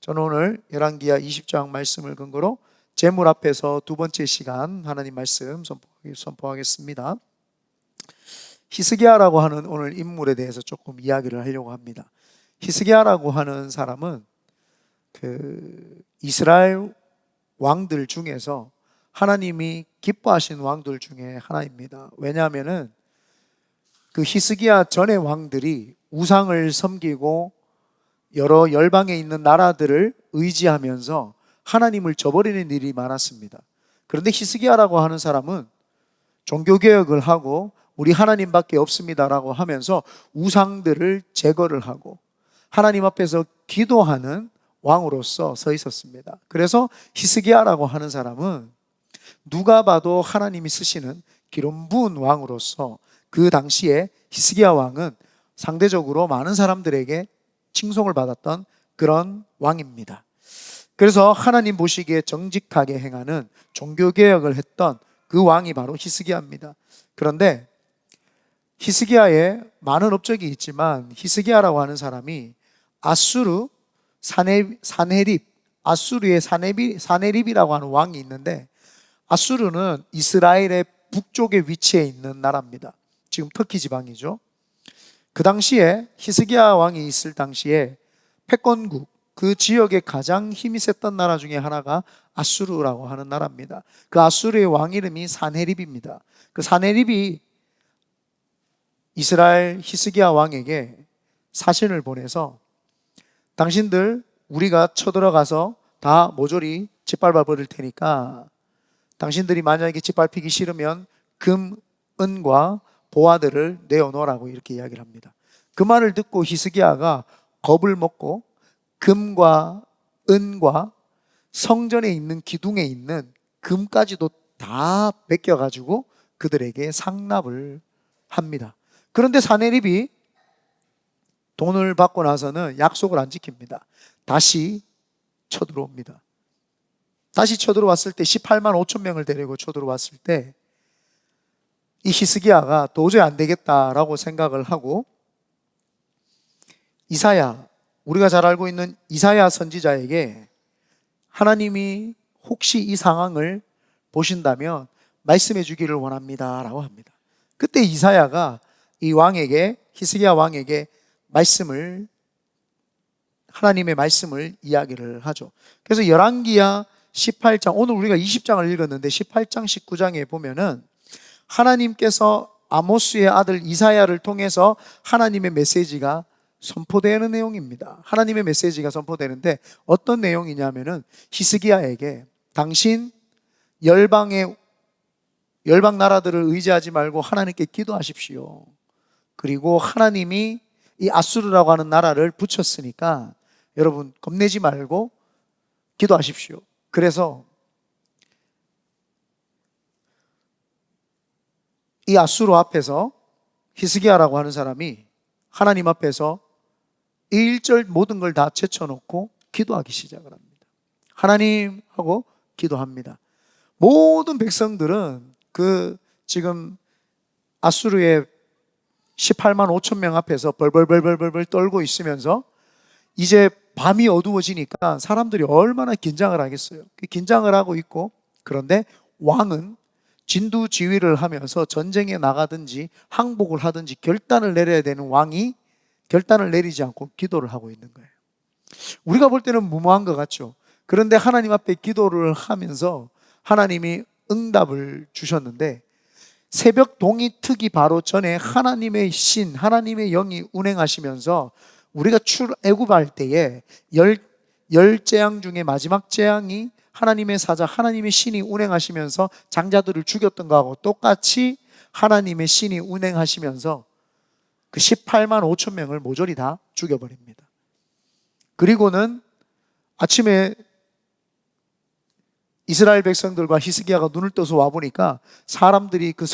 저는 오늘 열왕기하 20장 말씀을 근거로 재물 앞에서 두 번째 시간 하나님 말씀 선포하겠습니다. 히스기야라고 하는 오늘 인물에 대해서 조금 이야기를 하려고 합니다. 히스기야라고 하는 사람은 이스라엘 왕들 중에서 하나님이 기뻐하신 왕들 중에 하나입니다. 왜냐하면은 히스기야 전의 왕들이 우상을 섬기고 여러 열방에 있는 나라들을 의지하면서 하나님을 저버리는 일이 많았습니다. 그런데 히스기야라고 하는 사람은 종교개혁을 하고 우리 하나님밖에 없습니다라고 하면서 우상들을 제거를 하고 하나님 앞에서 기도하는 왕으로서 서 있었습니다. 그래서 히스기야라고 하는 사람은 누가 봐도 하나님이 쓰시는 기름 부은 왕으로서 그 당시에 히스기야 왕은 상대적으로 많은 사람들에게 칭송을 받았던 그런 왕입니다. 그래서 하나님 보시기에 정직하게 행하는 종교개혁을 했던 그 왕이 바로 히스기야입니다. 그런데 히스기야에 많은 업적이 있지만 히스기야라고 하는 사람이 아수르의 사네립이라고 하는 왕이 있는데, 아수르는 이스라엘의 북쪽에 위치해 있는 나라입니다. 지금 터키 지방이죠. 그 당시에 히스기야 왕이 있을 당시에 패권국, 그 지역에 가장 힘이 셌던 나라 중에 하나가 아수르라고 하는 나라입니다. 그 아수르의 왕 이름이 사네립입니다. 그 사네립이 이스라엘 히스기야 왕에게 사신을 보내서 당신들 우리가 쳐들어가서 다 모조리 짓밟아 버릴 테니까 당신들이 만약에 짓밟히기 싫으면 금, 은과 보화들을 내어놓으라고 이렇게 이야기를 합니다. 그 말을 듣고 히스기야가 겁을 먹고 금과 은과 성전에 있는 기둥에 있는 금까지도 다 베껴가지고 그들에게 상납을 합니다. 그런데 사네립이 돈을 받고 나서는 약속을 안 지킵니다. 다시 쳐들어옵니다. 다시 쳐들어왔을 때 18만 5천 명을 데리고 쳐들어왔을 때 이 히스기야가 도저히 안 되겠다라고 생각을 하고 우리가 잘 알고 있는 이사야 선지자에게 하나님이 혹시 이 상황을 보신다면 말씀해 주기를 원합니다 라고 합니다. 그때 이사야가 히스기야 왕에게 하나님의 말씀을 이야기를 하죠. 그래서 열왕기하 18장, 오늘 우리가 20장을 읽었는데 18장 19장에 보면은 하나님께서 아모스의 아들 이사야를 통해서 하나님의 메시지가 선포되는 내용입니다. 하나님의 메시지가 선포되는데 어떤 내용이냐면은 히스기야에게 당신 열방 나라들을 의지하지 말고 하나님께 기도하십시오. 그리고 하나님이 이 아수르라고 하는 나라를 붙였으니까 여러분 겁내지 말고 기도하십시오. 그래서 이 아수르 앞에서 히스기야라고 하는 사람이 하나님 앞에서 이 1절 모든 걸 다 제쳐놓고 기도하기 시작을 합니다. 하나님 하고 기도합니다. 모든 백성들은 지금 아수르의 18만 5천 명 앞에서 벌벌 떨고 있으면서 이제 밤이 어두워지니까 사람들이 얼마나 긴장을 하겠어요. 긴장을 하고 있고, 그런데 왕은 진두지휘를 하면서 전쟁에 나가든지 항복을 하든지 결단을 내려야 되는 왕이 결단을 내리지 않고 기도를 하고 있는 거예요. 우리가 볼 때는 무모한 것 같죠. 그런데 하나님 앞에 기도를 하면서 하나님이 응답을 주셨는데, 새벽 동이 트기 바로 전에 하나님의 영이 운행하시면서 우리가 출애굽할 때에 열 재앙 중에 마지막 재앙이 하나님의 사자, 하나님의 신이 운행하시면서 장자들을 죽였던 거하고 똑같이 하나님의 신이 운행하시면서 그 18만 5천 명을 모조리 다 죽여버립니다. 그리고는 아침에 이스라엘 백성들과 히스기야가 눈을 떠서 와보니까 사람들이 그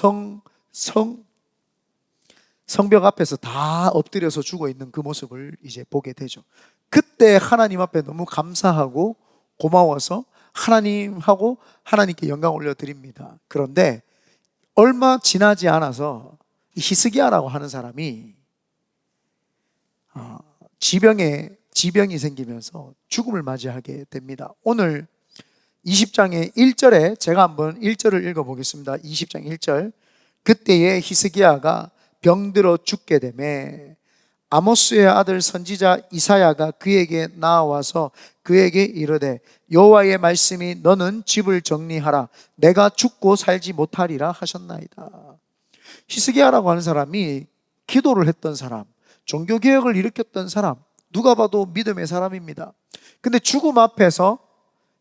성벽 앞에서 다 엎드려서 죽어 있는 그 모습을 이제 보게 되죠. 그때 하나님 앞에 너무 감사하고 고마워서 하나님하고 하나님께 영광 올려드립니다. 그런데 얼마 지나지 않아서 히스기야라고 하는 사람이 지병에 지병이 생기면서 죽음을 맞이하게 됩니다. 오늘 20장의 1절에 제가 한번 1절을 읽어보겠습니다. 20장 1절. 그때에 히스기야가 병들어 죽게 되매 아모스의 아들 선지자 이사야가 그에게 나와서 그에게 이르되 여호와의 말씀이 너는 집을 정리하라 내가 죽고 살지 못하리라 하셨나이다. 히스기야라고 하는 사람이 기도를 했던 사람, 종교개혁을 일으켰던 사람, 누가 봐도 믿음의 사람입니다. 근데 죽음 앞에서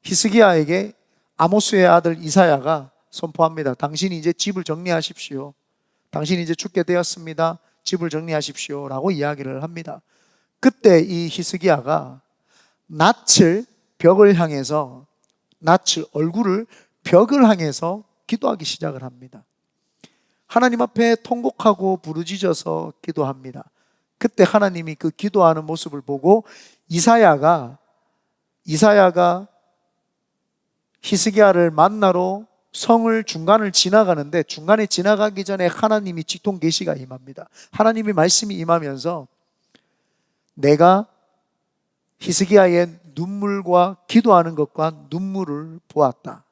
히스기야에게 아모스의 아들 이사야가 선포합니다. 당신이 이제 집을 정리하십시오. 당신이 이제 죽게 되었습니다. 집을 정리하십시오 라고 이야기를 합니다. 그때 이 히스기야가 낯을 벽을 향해서 얼굴을 벽을 향해서 기도하기 시작을 합니다. 하나님 앞에 통곡하고 부르짖어서 기도합니다. 그때 하나님이 그 기도하는 모습을 보고 이사야가 히스기야를 만나러 성을 중간을 지나가는데 중간에 지나가기 전에 하나님이 직통 계시가 임합니다. 하나님의 말씀이 임하면서 내가 히스기야의 눈물과 기도하는 것과 눈물을 보았다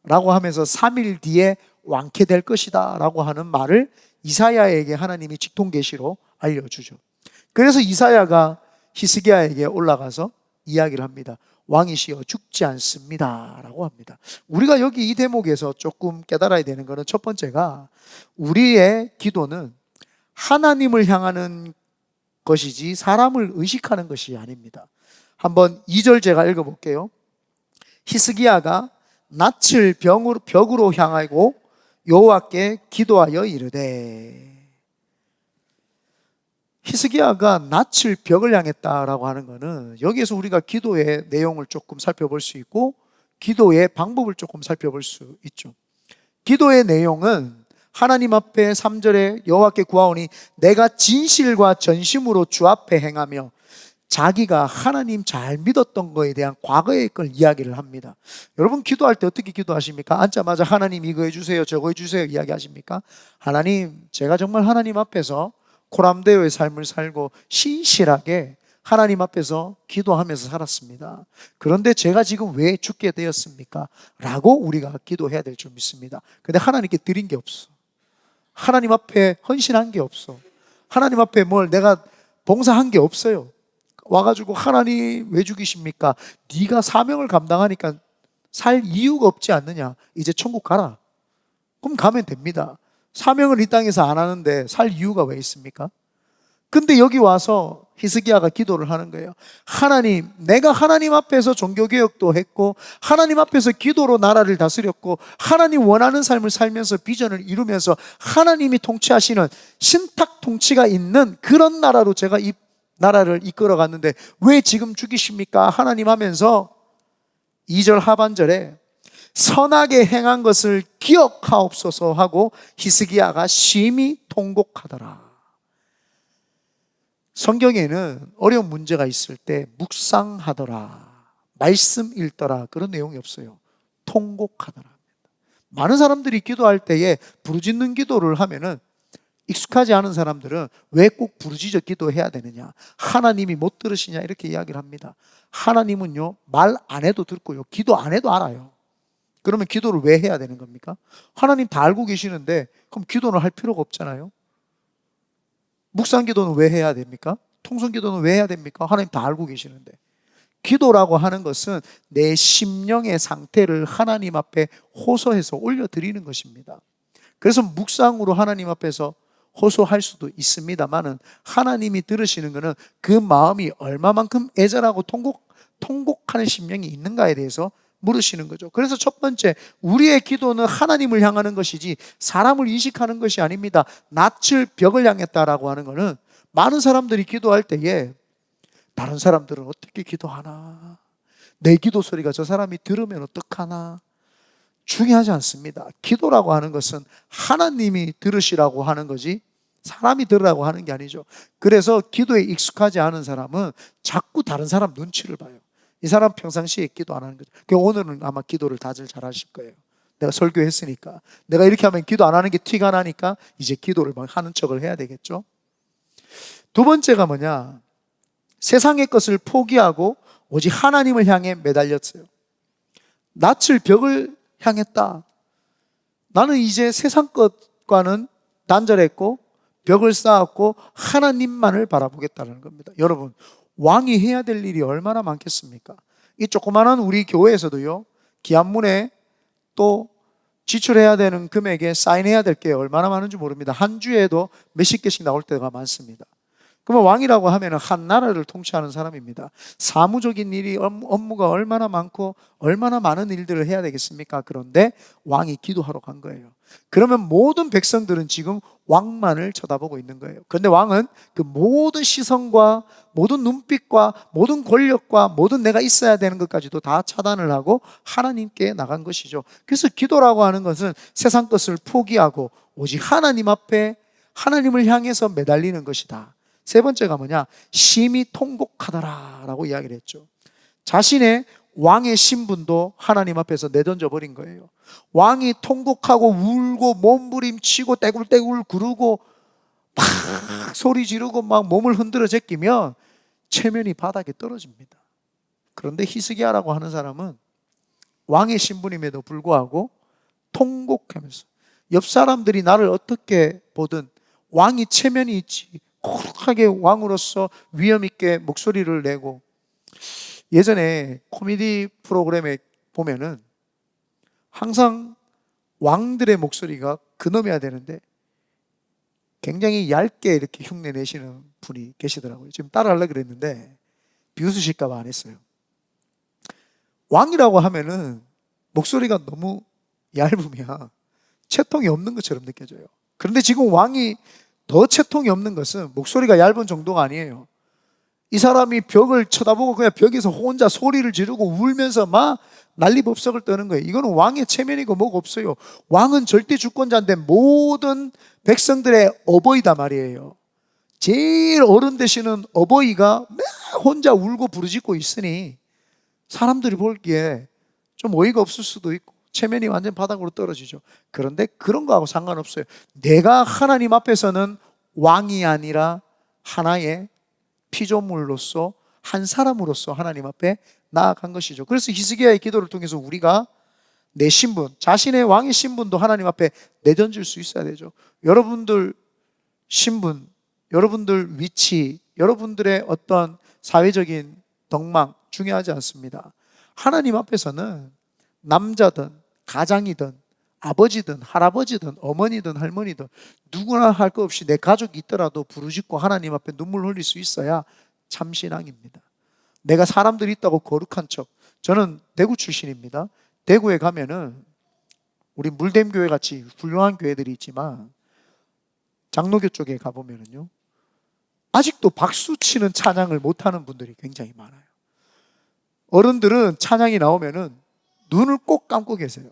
라고 하면서 3일 뒤에 완쾌될 것이다 라고 하는 말을 이사야에게 하나님이 직통 계시로 알려주죠. 그래서 이사야가 히스기야에게 올라가서 이야기를 합니다. 왕이시여 죽지 않습니다 라고 합니다. 우리가 여기 이 대목에서 조금 깨달아야 되는 것은 첫 번째가 우리의 기도는 하나님을 향하는 것이지 사람을 의식하는 것이 아닙니다. 한번 2절 제가 읽어볼게요. 히스기야가 낯을 벽으로 향하고 여호와께 기도하여 이르되, 히스기야가 낯을 벽을 향했다라고 하는 것은 여기에서 우리가 기도의 내용을 조금 살펴볼 수 있고 기도의 방법을 조금 살펴볼 수 있죠. 기도의 내용은 하나님 앞에 3절에 여호와께 구하오니 내가 진실과 전심으로 주 앞에 행하며, 자기가 하나님 잘 믿었던 거에 대한 과거의 걸 이야기를 합니다. 여러분 기도할 때 어떻게 기도하십니까? 앉자마자 하나님 이거 해주세요 저거 해주세요 이야기하십니까? 하나님, 제가 정말 하나님 앞에서 코람데오의 삶을 살고 신실하게 하나님 앞에서 기도하면서 살았습니다. 그런데 제가 지금 왜 죽게 되었습니까? 라고 우리가 기도해야 될 줄 믿습니다. 근데 하나님께 드린 게 없어. 하나님 앞에 헌신한 게 없어. 하나님 앞에 뭘 내가 봉사한 게 없어요. 와가지고 하나님 왜 죽이십니까? 네가 사명을 감당하니까 살 이유가 없지 않느냐? 이제 천국 가라. 그럼 가면 됩니다. 사명을 이 땅에서 안 하는데 살 이유가 왜 있습니까? 근데 여기 와서 히스기야가 기도를 하는 거예요. 하나님, 내가 하나님 앞에서 종교개혁도 했고 하나님 앞에서 기도로 나라를 다스렸고 하나님 원하는 삶을 살면서 비전을 이루면서 하나님이 통치하시는 신탁 통치가 있는 그런 나라로 제가 이 나라를 이끌어 갔는데 왜 지금 죽이십니까? 하나님 하면서 2절 하반절에 선하게 행한 것을 기억하옵소서 하고 히스기야가 심히 통곡하더라. 성경에는 어려운 문제가 있을 때 묵상하더라, 말씀 읽더라 그런 내용이 없어요. 통곡하더라. 많은 사람들이 기도할 때에 부르짖는 기도를 하면은 익숙하지 않은 사람들은 왜 꼭 부르짖어 기도해야 되느냐, 하나님이 못 들으시냐 이렇게 이야기를 합니다. 하나님은요 말 안 해도 듣고요 기도 안 해도 알아요. 그러면 기도를 왜 해야 되는 겁니까? 하나님 다 알고 계시는데 그럼 기도를 할 필요가 없잖아요. 묵상 기도는 왜 해야 됩니까? 통성 기도는 왜 해야 됩니까? 하나님 다 알고 계시는데. 기도라고 하는 것은 내 심령의 상태를 하나님 앞에 호소해서 올려드리는 것입니다. 그래서 묵상으로 하나님 앞에서 호소할 수도 있습니다만은 하나님이 들으시는 것은 그 마음이 얼마만큼 애절하고 통곡하는 심령이 있는가에 대해서 물으시는 거죠. 그래서 첫 번째, 우리의 기도는 하나님을 향하는 것이지 사람을 인식하는 것이 아닙니다. 낯을 벽을 향했다라고 하는 것은 많은 사람들이 기도할 때에 다른 사람들은 어떻게 기도하나, 내 기도 소리가 저 사람이 들으면 어떡하나, 중요하지 않습니다. 기도라고 하는 것은 하나님이 들으시라고 하는 거지 사람이 들으라고 하는 게 아니죠. 그래서 기도에 익숙하지 않은 사람은 자꾸 다른 사람 눈치를 봐요. 이 사람 평상시에 기도 안 하는 거죠. 오늘은 아마 기도를 다들 잘 하실 거예요. 내가 설교했으니까, 내가 이렇게 하면 기도 안 하는 게 티가 나니까 이제 기도를 막 하는 척을 해야 되겠죠. 두 번째가 뭐냐, 세상의 것을 포기하고 오직 하나님을 향해 매달렸어요. 낯을 벽을 향했다. 나는 이제 세상 것과는 단절했고 벽을 쌓았고 하나님만을 바라보겠다는 겁니다. 여러분, 왕이 해야 될 일이 얼마나 많겠습니까? 이 조그마한 우리 교회에서도요, 기한문에 또 지출해야 되는 금액에 사인해야 될 게 얼마나 많은지 모릅니다. 한 주에도 몇십 개씩 나올 때가 많습니다. 그러면 왕이라고 하면 한 나라를 통치하는 사람입니다. 사무적인 일이, 업무가 얼마나 많고 얼마나 많은 일들을 해야 되겠습니까? 그런데 왕이 기도하러 간 거예요. 그러면 모든 백성들은 지금 왕만을 쳐다보고 있는 거예요. 그런데 왕은 그 모든 시선과 모든 눈빛과 모든 권력과 모든 내가 있어야 되는 것까지도 다 차단을 하고 하나님께 나간 것이죠. 그래서 기도라고 하는 것은 세상 것을 포기하고 오직 하나님 앞에 하나님을 향해서 매달리는 것이다. 세 번째가 뭐냐? 심히 통곡하더라 라고 이야기를 했죠. 자신의 왕의 신분도 하나님 앞에서 내던져 버린 거예요. 왕이 통곡하고 울고 몸부림치고 떼굴떼굴 구르고 막 소리 지르고 막 몸을 흔들어 제끼면 체면이 바닥에 떨어집니다. 그런데 히스기야라고 하는 사람은 왕의 신분임에도 불구하고 통곡하면서, 옆 사람들이 나를 어떻게 보든 왕이 체면이 있지, 고룩하게 왕으로서 위엄 있게 목소리를 내고, 예전에 코미디 프로그램에 보면은 항상 왕들의 목소리가 근엄해야 되는데 굉장히 얇게 이렇게 흉내 내시는 분이 계시더라고요. 지금 따라하려고 그랬는데 비웃으실까 봐 안 했어요. 왕이라고 하면은 목소리가 너무 얇으면 채통이 없는 것처럼 느껴져요. 그런데 지금 왕이 더 채통이 없는 것은 목소리가 얇은 정도가 아니에요. 이 사람이 벽을 쳐다보고 그냥 벽에서 혼자 소리를 지르고 울면서 막 난리법석을 떠는 거예요. 이거는 왕의 체면이고 뭐가 없어요. 왕은 절대 주권자인데 모든 백성들의 어버이다 말이에요. 제일 어른 되시는 어버이가 막 혼자 울고 부르짖고 있으니 사람들이 보기에 좀 어이가 없을 수도 있고 체면이 완전 바닥으로 떨어지죠. 그런데 그런 거하고 상관없어요. 내가 하나님 앞에서는 왕이 아니라 하나의 피조물로서, 한 사람으로서 하나님 앞에 나아간 것이죠. 그래서 히스기야의 기도를 통해서 우리가 내 신분, 자신의 왕의 신분도 하나님 앞에 내던질 수 있어야 되죠. 여러분들 신분, 여러분들 위치, 여러분들의 어떤 사회적인 덕망 중요하지 않습니다. 하나님 앞에서는 남자든 가장이든 아버지든 할아버지든 어머니든 할머니든 누구나 할 것 없이 내 가족이 있더라도 부르짖고 하나님 앞에 눈물 흘릴 수 있어야 참신앙입니다. 내가 사람들이 있다고 거룩한 척. 저는 대구 출신입니다. 대구에 가면은 우리 물댐교회 같이 훌륭한 교회들이 있지만 장로교 쪽에 가보면은요, 아직도 박수 치는 찬양을 못하는 분들이 굉장히 많아요. 어른들은 찬양이 나오면은 눈을 꼭 감고 계세요.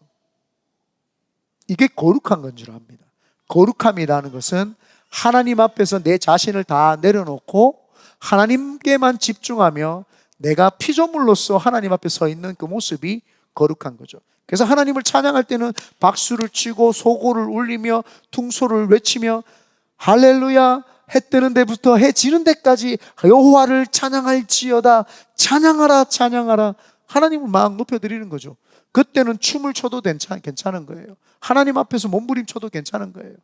이게 거룩한 건 줄 압니다. 거룩함이라는 것은 하나님 앞에서 내 자신을 다 내려놓고 하나님께만 집중하며 내가 피조물로서 하나님 앞에 서 있는 그 모습이 거룩한 거죠. 그래서 하나님을 찬양할 때는 박수를 치고 소고를 울리며 퉁소를 외치며 할렐루야, 해 뜨는 데부터 해 지는 데까지 여호와를 찬양할지어다, 찬양하라 찬양하라, 하나님을 막 높여드리는 거죠. 그때는 춤을 춰도 괜찮은 거예요. 하나님 앞에서 몸부림쳐도 괜찮은 거예요.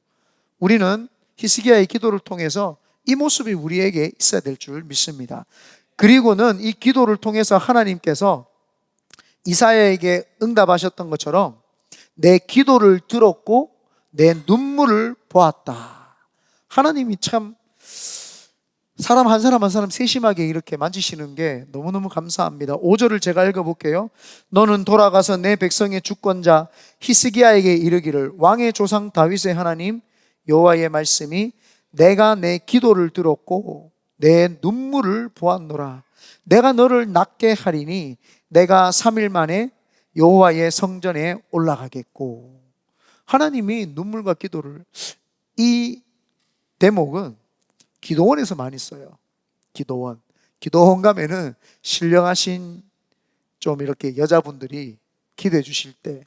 우리는 히스기야의 기도를 통해서 이 모습이 우리에게 있어야 될 줄 믿습니다. 그리고는 이 기도를 통해서 하나님께서 이사야에게 응답하셨던 것처럼 내 기도를 들었고 내 눈물을 보았다. 하나님이 참 사람 한 사람 한 사람 세심하게 이렇게 만지시는 게 너무너무 감사합니다. 5절을 제가 읽어볼게요. 너는 돌아가서 내 백성의 주권자 히스기야에게 이르기를, 왕의 조상 다윗의 하나님 여호와의 말씀이 내가 내 기도를 들었고 내 눈물을 보았노라. 내가 너를 낫게 하리니 내가 3일 만에 여호와의 성전에 올라가겠고. 하나님이 눈물과 기도를, 이 대목은 기도원에서 많이 써요. 기도원 가면은 신령하신 좀 이렇게 여자분들이 기도해 주실 때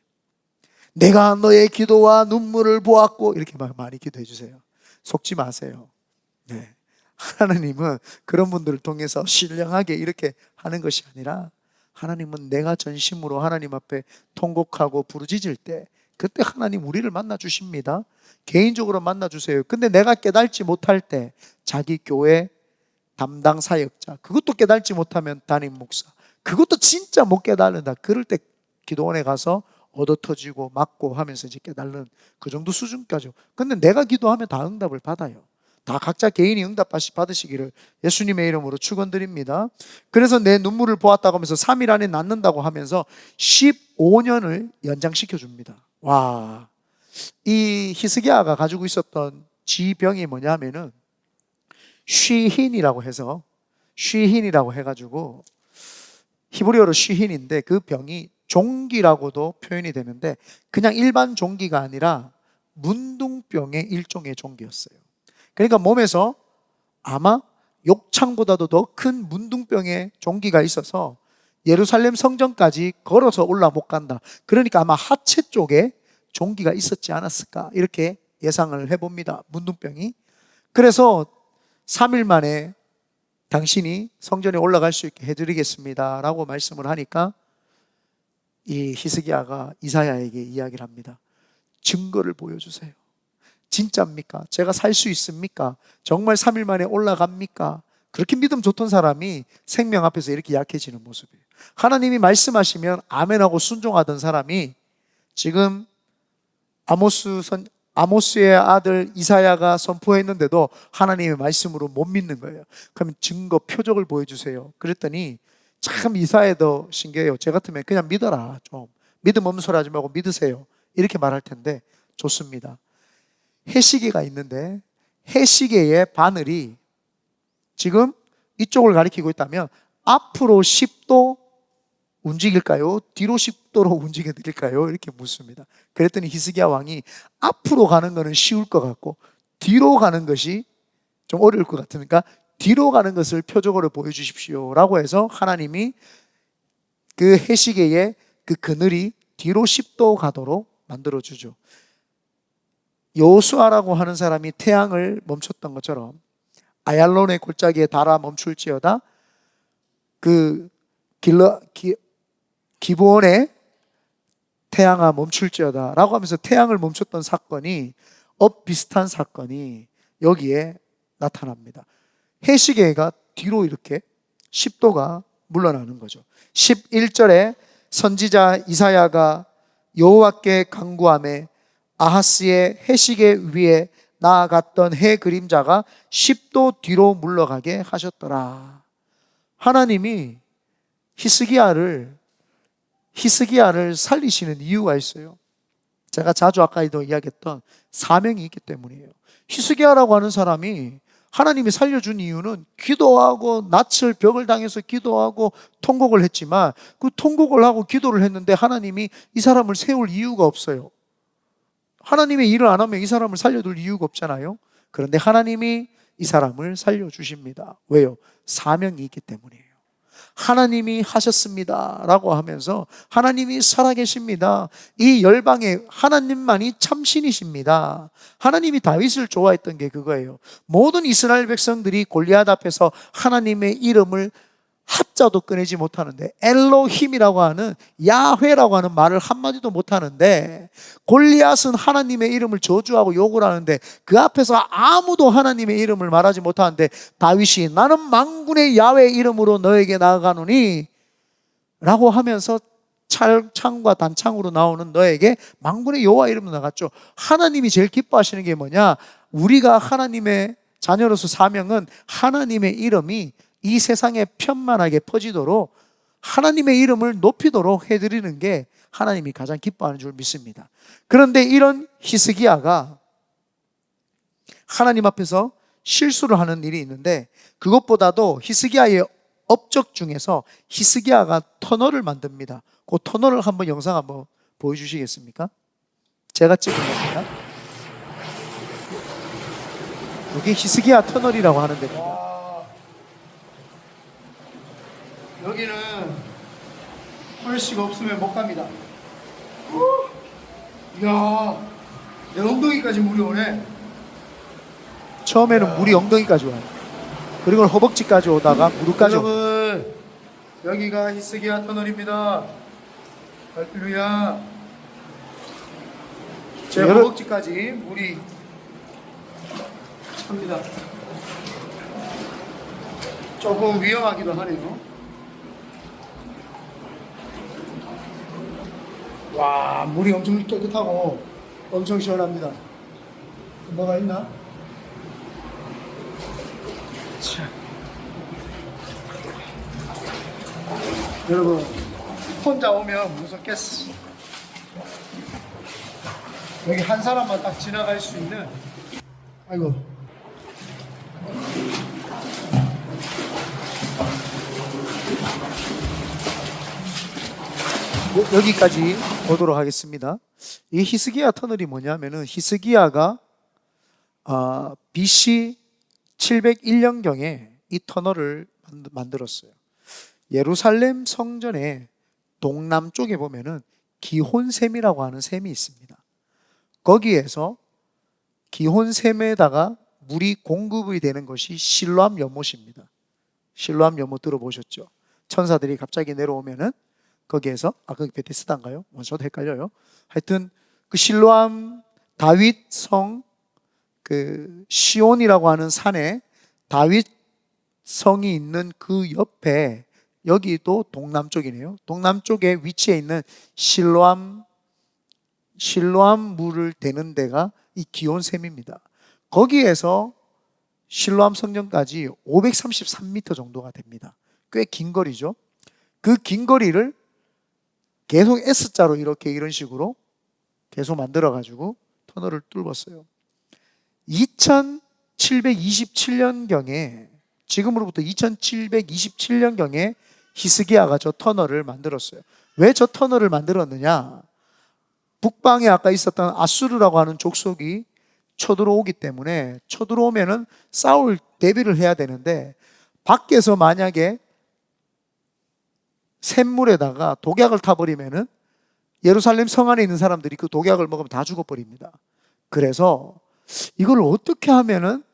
내가 너의 기도와 눈물을 보았고 이렇게 많이 기도해 주세요. 속지 마세요. 네. 하나님은 그런 분들을 통해서 신령하게 이렇게 하는 것이 아니라, 하나님은 내가 전심으로 하나님 앞에 통곡하고 부르짖을 때 그때 하나님 우리를 만나 주십니다. 개인적으로 만나 주세요. 근데 내가 깨달지 못할 때 자기 교회 담당 사역자, 그것도 깨달지 못하면 담임 목사, 그것도 진짜 못 깨달는다, 그럴 때 기도원에 가서 얻어터지고 맞고 하면서 이제 깨달는 그 정도 수준까지. 근데 내가 기도하면 다 응답을 받아요. 다 각자 개인이 응답 받으시기를 예수님의 이름으로 축원드립니다. 그래서 내 눈물을 보았다고 하면서 3일 안에 낫는다고 하면서 15년을 연장시켜 줍니다. 와, 이 히스기야가 가지고 있었던 지병이 뭐냐 하면은 쉬힌이라고 해서, 쉬힌이라고 해가지고 히브리어로 쉬힌인데 그 병이 종기라고도 표현이 되는데 그냥 일반 종기가 아니라 문둥병의 일종의 종기였어요. 그러니까 몸에서 아마 욕창보다도 더 큰 문둥병의 종기가 있어서 예루살렘 성전까지 걸어서 올라 못 간다. 그러니까 아마 하체 쪽에 종기가 있었지 않았을까, 이렇게 예상을 해봅니다. 문둥병이. 그래서 3일 만에 당신이 성전에 올라갈 수 있게 해드리겠습니다 라고 말씀을 하니까 이 히스기야가 이사야에게 이야기를 합니다. 증거를 보여주세요. 진짜입니까? 제가 살 수 있습니까? 정말 3일 만에 올라갑니까? 그렇게 믿음 좋던 사람이 생명 앞에서 이렇게 약해지는 모습이에요. 하나님이 말씀하시면 아멘하고 순종하던 사람이 지금 아모스의 아들 이사야가 선포했는데도 하나님의 말씀으로 못 믿는 거예요. 그러면 증거, 표적을 보여주세요. 그랬더니 참 이사야도 신기해요. 제 같으면 그냥 믿어라, 좀 믿음 없는 소리 하지 말고 믿으세요, 이렇게 말할 텐데, 좋습니다. 해시계가 있는데 해시계의 바늘이 지금 이쪽을 가리키고 있다면 앞으로 10도 움직일까요? 뒤로 10도로 움직여 드릴까요? 이렇게 묻습니다. 그랬더니 히스기야 왕이 앞으로 가는 것은 쉬울 것 같고 뒤로 가는 것이 좀 어려울 것 같으니까 뒤로 가는 것을 표적으로 보여주십시오 라고 해서 하나님이 그 해시계의 그 그늘이 뒤로 10도 가도록 만들어주죠. 여호수아라고 하는 사람이 태양을 멈췄던 것처럼 아얄론의 골짜기에 달아 멈출지어다 그 기브온의 태양아 멈출지어다 라고 하면서 태양을 멈췄던 사건이 비슷한 사건이 여기에 나타납니다. 해시계가 뒤로 이렇게 10도가 물러나는 거죠. 11절에 선지자 이사야가 여호와께 간구하매 아하스의 해시계 위에 나아갔던 해 그림자가 10도 뒤로 물러가게 하셨더라. 하나님이 히스기야를 살리시는 이유가 있어요. 제가 자주 아까도 이야기했던 사명이 있기 때문이에요. 히스기야라고 하는 사람이 하나님이 살려준 이유는 기도하고 낯을 벽을 당해서 기도하고 통곡을 했지만 그 통곡을 하고 기도를 했는데 하나님이 이 사람을 세울 이유가 없어요. 하나님의 일을 안 하면 이 사람을 살려둘 이유가 없잖아요. 그런데 하나님이 이 사람을 살려주십니다. 왜요? 사명이 있기 때문이에요. 하나님이 하셨습니다 라고 하면서 하나님이 살아계십니다. 이 열방에 하나님만이 참신이십니다. 하나님이 다윗을 좋아했던 게 그거예요. 모든 이스라엘 백성들이 골리앗 앞에서 하나님의 이름을 하자도 꺼내지 못하는데, 엘로힘이라고 하는 야훼라고 하는 말을 한마디도 못하는데, 골리앗은 하나님의 이름을 저주하고 욕을 하는데 그 앞에서 아무도 하나님의 이름을 말하지 못하는데 다윗이 나는 만군의 야훼 이름으로 너에게 나아가노니 라고 하면서 창과 단창으로 나오는 너에게 만군의 여호와 이름으로 나갔죠. 하나님이 제일 기뻐하시는 게 뭐냐? 우리가 하나님의 자녀로서 사명은 하나님의 이름이 이 세상에 편만하게 퍼지도록 하나님의 이름을 높이도록 해드리는 게 하나님이 가장 기뻐하는 줄 믿습니다. 그런데 이런 히스기야가 하나님 앞에서 실수를 하는 일이 있는데, 그것보다도 히스기야의 업적 중에서 히스기야가 터널을 만듭니다. 그 터널을 한번 영상 한번 보여주시겠습니까? 제가 찍은 겁니다. 여기 히스기야 터널이라고 하는 데입니다. 여기는 홀씨가 없으면 못 갑니다. 이야, 내 엉덩이까지 물이 오네. 처음에는 물이 엉덩이까지 와요. 그리고 허벅지까지 오다가 무릎까지 여러분, 여기가 히스기야 터널입니다. 할렐루야. 제 허벅지까지 물이 찹니다. 조금 위험하기도 하네요. 와, 물이 엄청 깨끗하고 엄청 시원합니다. 뭐가 있나? 자. 여러분, 혼자 오면 무섭겠어. 여기 한 사람만 딱 지나갈 수 있는, 아이고. 여기까지 보도록 하겠습니다. 이 히스기야 터널이 뭐냐면은 히스기야가 BC 701년경에 이 터널을 만들었어요. 예루살렘 성전의 동남쪽에 보면은 기혼샘이라고 하는 샘이 있습니다. 거기에서 기혼샘에다가 물이 공급이 되는 것이 실로암 연못입니다. 실로암 연못 들어보셨죠? 천사들이 갑자기 내려오면은 거기에서 거기 베데스다인가요? 저도 헷갈려요. 하여튼 그 실로암 다윗 성 그 시온이라고 하는 산에 다윗 성이 있는 그 옆에 여기도 동남쪽이네요. 동남쪽에 위치해 있는 실로암 물을 대는 데가 이 기온샘입니다. 거기에서 실로암 성전까지 533m 정도가 됩니다. 꽤 긴 거리죠. 그 긴 거리를 계속 S자로 이런 식으로 계속 만들어가지고 터널을 뚫었어요. 2727년경에, 지금으로부터 2727년경에 히스기야가 저 터널을 만들었어요. 왜 저 터널을 만들었느냐? 북방에 아까 있었던 아수르라고 하는 족속이 쳐들어오기 때문에, 쳐들어오면은 싸울 대비를 해야 되는데, 밖에서 만약에 샘물에다가 독약을 타버리면은 예루살렘 성 안에 있는 사람들이 그 독약을 먹으면 다 죽어버립니다. 그래서 이걸 어떻게 하면은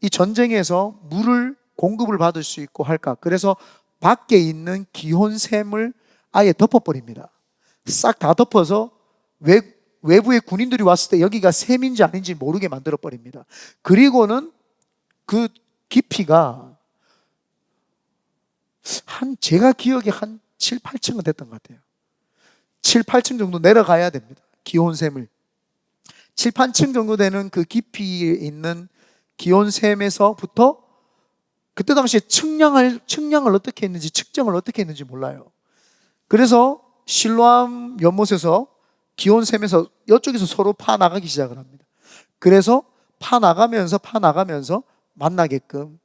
이 전쟁에서 물을 공급을 받을 수 있고 할까? 그래서 밖에 있는 기혼샘을 아예 덮어버립니다. 싹 다 덮어서 외부의 군인들이 왔을 때 여기가 샘인지 아닌지 모르게 만들어버립니다. 그리고는 그 깊이가 제가 기억에 한 7, 8층은 됐던 것 같아요. 7, 8층 정도 내려가야 됩니다. 기온샘을 7, 8층 정도 되는 그 깊이에 있는 기온샘에서부터 그때 당시에 측량을 어떻게 했는지, 측정을 어떻게 했는지 몰라요. 그래서 실로암 연못에서 기온샘에서 이쪽에서 서로 파나가기 시작을 합니다. 그래서 파나가면서 만나게끔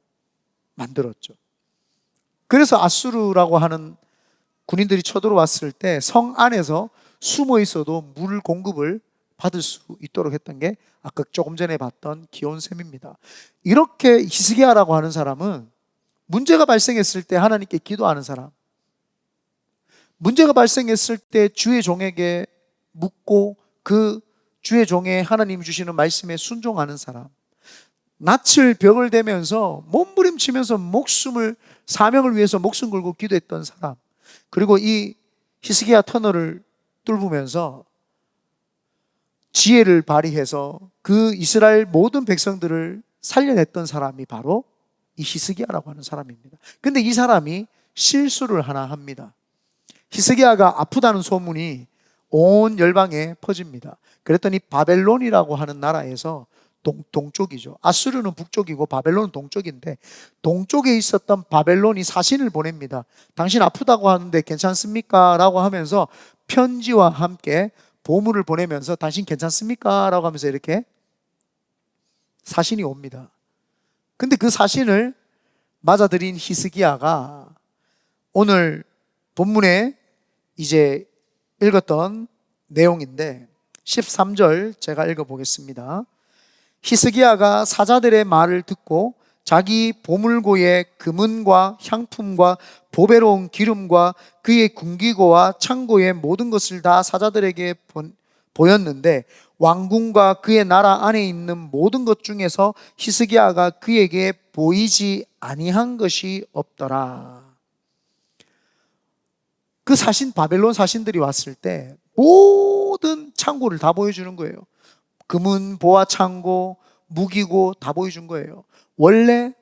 만들었죠. 그래서 아수르라고 하는 군인들이 쳐들어왔을 때 성 안에서 숨어 있어도 물 공급을 받을 수 있도록 했던 게 아까 조금 전에 봤던 기온샘입니다. 이렇게 히스기야라고 하는 사람은 문제가 발생했을 때 하나님께 기도하는 사람, 문제가 발생했을 때 주의 종에게 묻고 그 주의 종의 하나님이 주시는 말씀에 순종하는 사람, 낯을 벽을 대면서 몸부림치면서 사명을 위해서 목숨 걸고 기도했던 사람, 그리고 이 히스기야 터널을 뚫으면서 지혜를 발휘해서 그 이스라엘 모든 백성들을 살려냈던 사람이 바로 이 히스기야라고 하는 사람입니다. 근데 이 사람이 실수를 하나 합니다. 히스기야가 아프다는 소문이 온 열방에 퍼집니다. 그랬더니 바벨론이라고 하는 나라에서 동쪽이죠. 아수르는 북쪽이고 바벨론은 동쪽인데, 동쪽에 있었던 바벨론이 사신을 보냅니다. 당신 아프다고 하는데 괜찮습니까? 라고 하면서 편지와 함께 보물을 보내면서 당신 괜찮습니까? 라고 하면서 이렇게 사신이 옵니다. 근데 그 사신을 맞아들인 히스기야가 오늘 본문에 이제 읽었던 내용인데 13절 제가 읽어보겠습니다. 히스기야가 사자들의 말을 듣고 자기 보물고의 금은과 향품과 보배로운 기름과 그의 궁기고와 창고의 모든 것을 다 사자들에게 보였는데 왕궁과 그의 나라 안에 있는 모든 것 중에서 히스기야가 그에게 보이지 아니한 것이 없더라. 그 사신, 바벨론 사신들이 왔을 때 모든 창고를 다 보여주는 거예요. 금은 보화 창고, 무기고 다 보여준 거예요. 원래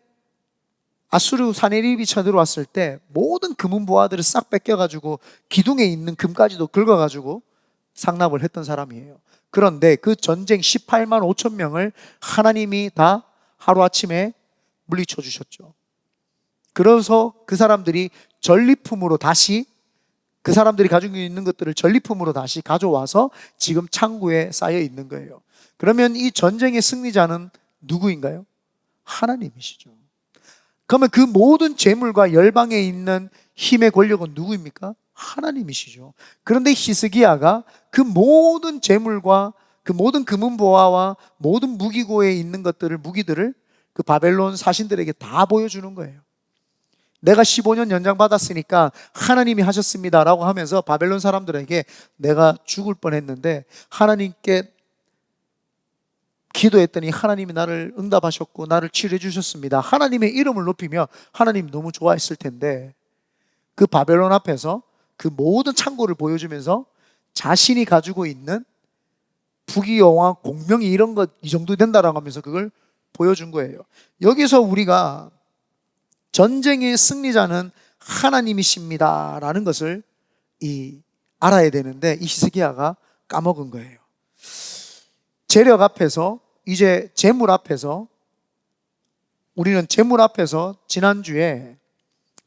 아수르 사네립이 쳐들어왔을 때 모든 금은 보화들을 싹 뺏겨가지고 기둥에 있는 금까지도 긁어가지고 상납을 했던 사람이에요. 그런데 그 전쟁 18만 5천 명을 하나님이 다 하루아침에 물리쳐 주셨죠. 그래서 그 사람들이 전리품으로 다시, 그 사람들이 가지고 있는 것들을 전리품으로 다시 가져와서 지금 창고에 쌓여 있는 거예요. 그러면 이 전쟁의 승리자는 누구인가요? 하나님이시죠. 그러면 그 모든 재물과 열방에 있는 힘의 권력은 누구입니까? 하나님이시죠. 그런데 히스기야가 그 모든 재물과 그 모든 금은 보화와 모든 무기고에 있는 것들을, 무기들을 그 바벨론 사신들에게 다 보여주는 거예요. 내가 15년 연장 받았으니까 하나님이 하셨습니다라고 하면서 바벨론 사람들에게 내가 죽을 뻔했는데 하나님께 기도했더니 하나님이 나를 응답하셨고 나를 치료해 주셨습니다. 하나님의 이름을 높이며 하나님 너무 좋아했을 텐데 그 바벨론 앞에서 그 모든 창고를 보여주면서 자신이 가지고 있는 부귀영화, 공명이 이런 것 이 정도 된다라고 하면서 그걸 보여준 거예요. 여기서 우리가 전쟁의 승리자는 하나님이십니다라는 것을 알아야 되는데 이 히스기야가 까먹은 거예요. 재력 앞에서, 이제 재물 앞에서, 우리는 재물 앞에서, 지난주에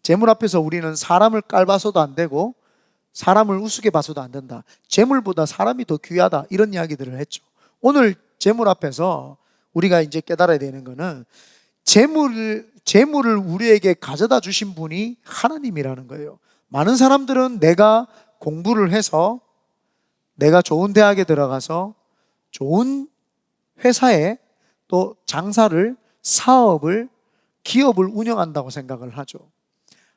재물 앞에서 우리는 사람을 깔봐서도 안 되고 사람을 우습게 봐서도 안 된다, 재물보다 사람이 더 귀하다, 이런 이야기들을 했죠. 오늘 재물 앞에서 우리가 이제 깨달아야 되는 거는 재물을 우리에게 가져다 주신 분이 하나님이라는 거예요. 많은 사람들은 내가 공부를 해서 내가 좋은 대학에 들어가서 좋은 회사에 또 장사를, 사업을, 기업을 운영한다고 생각을 하죠.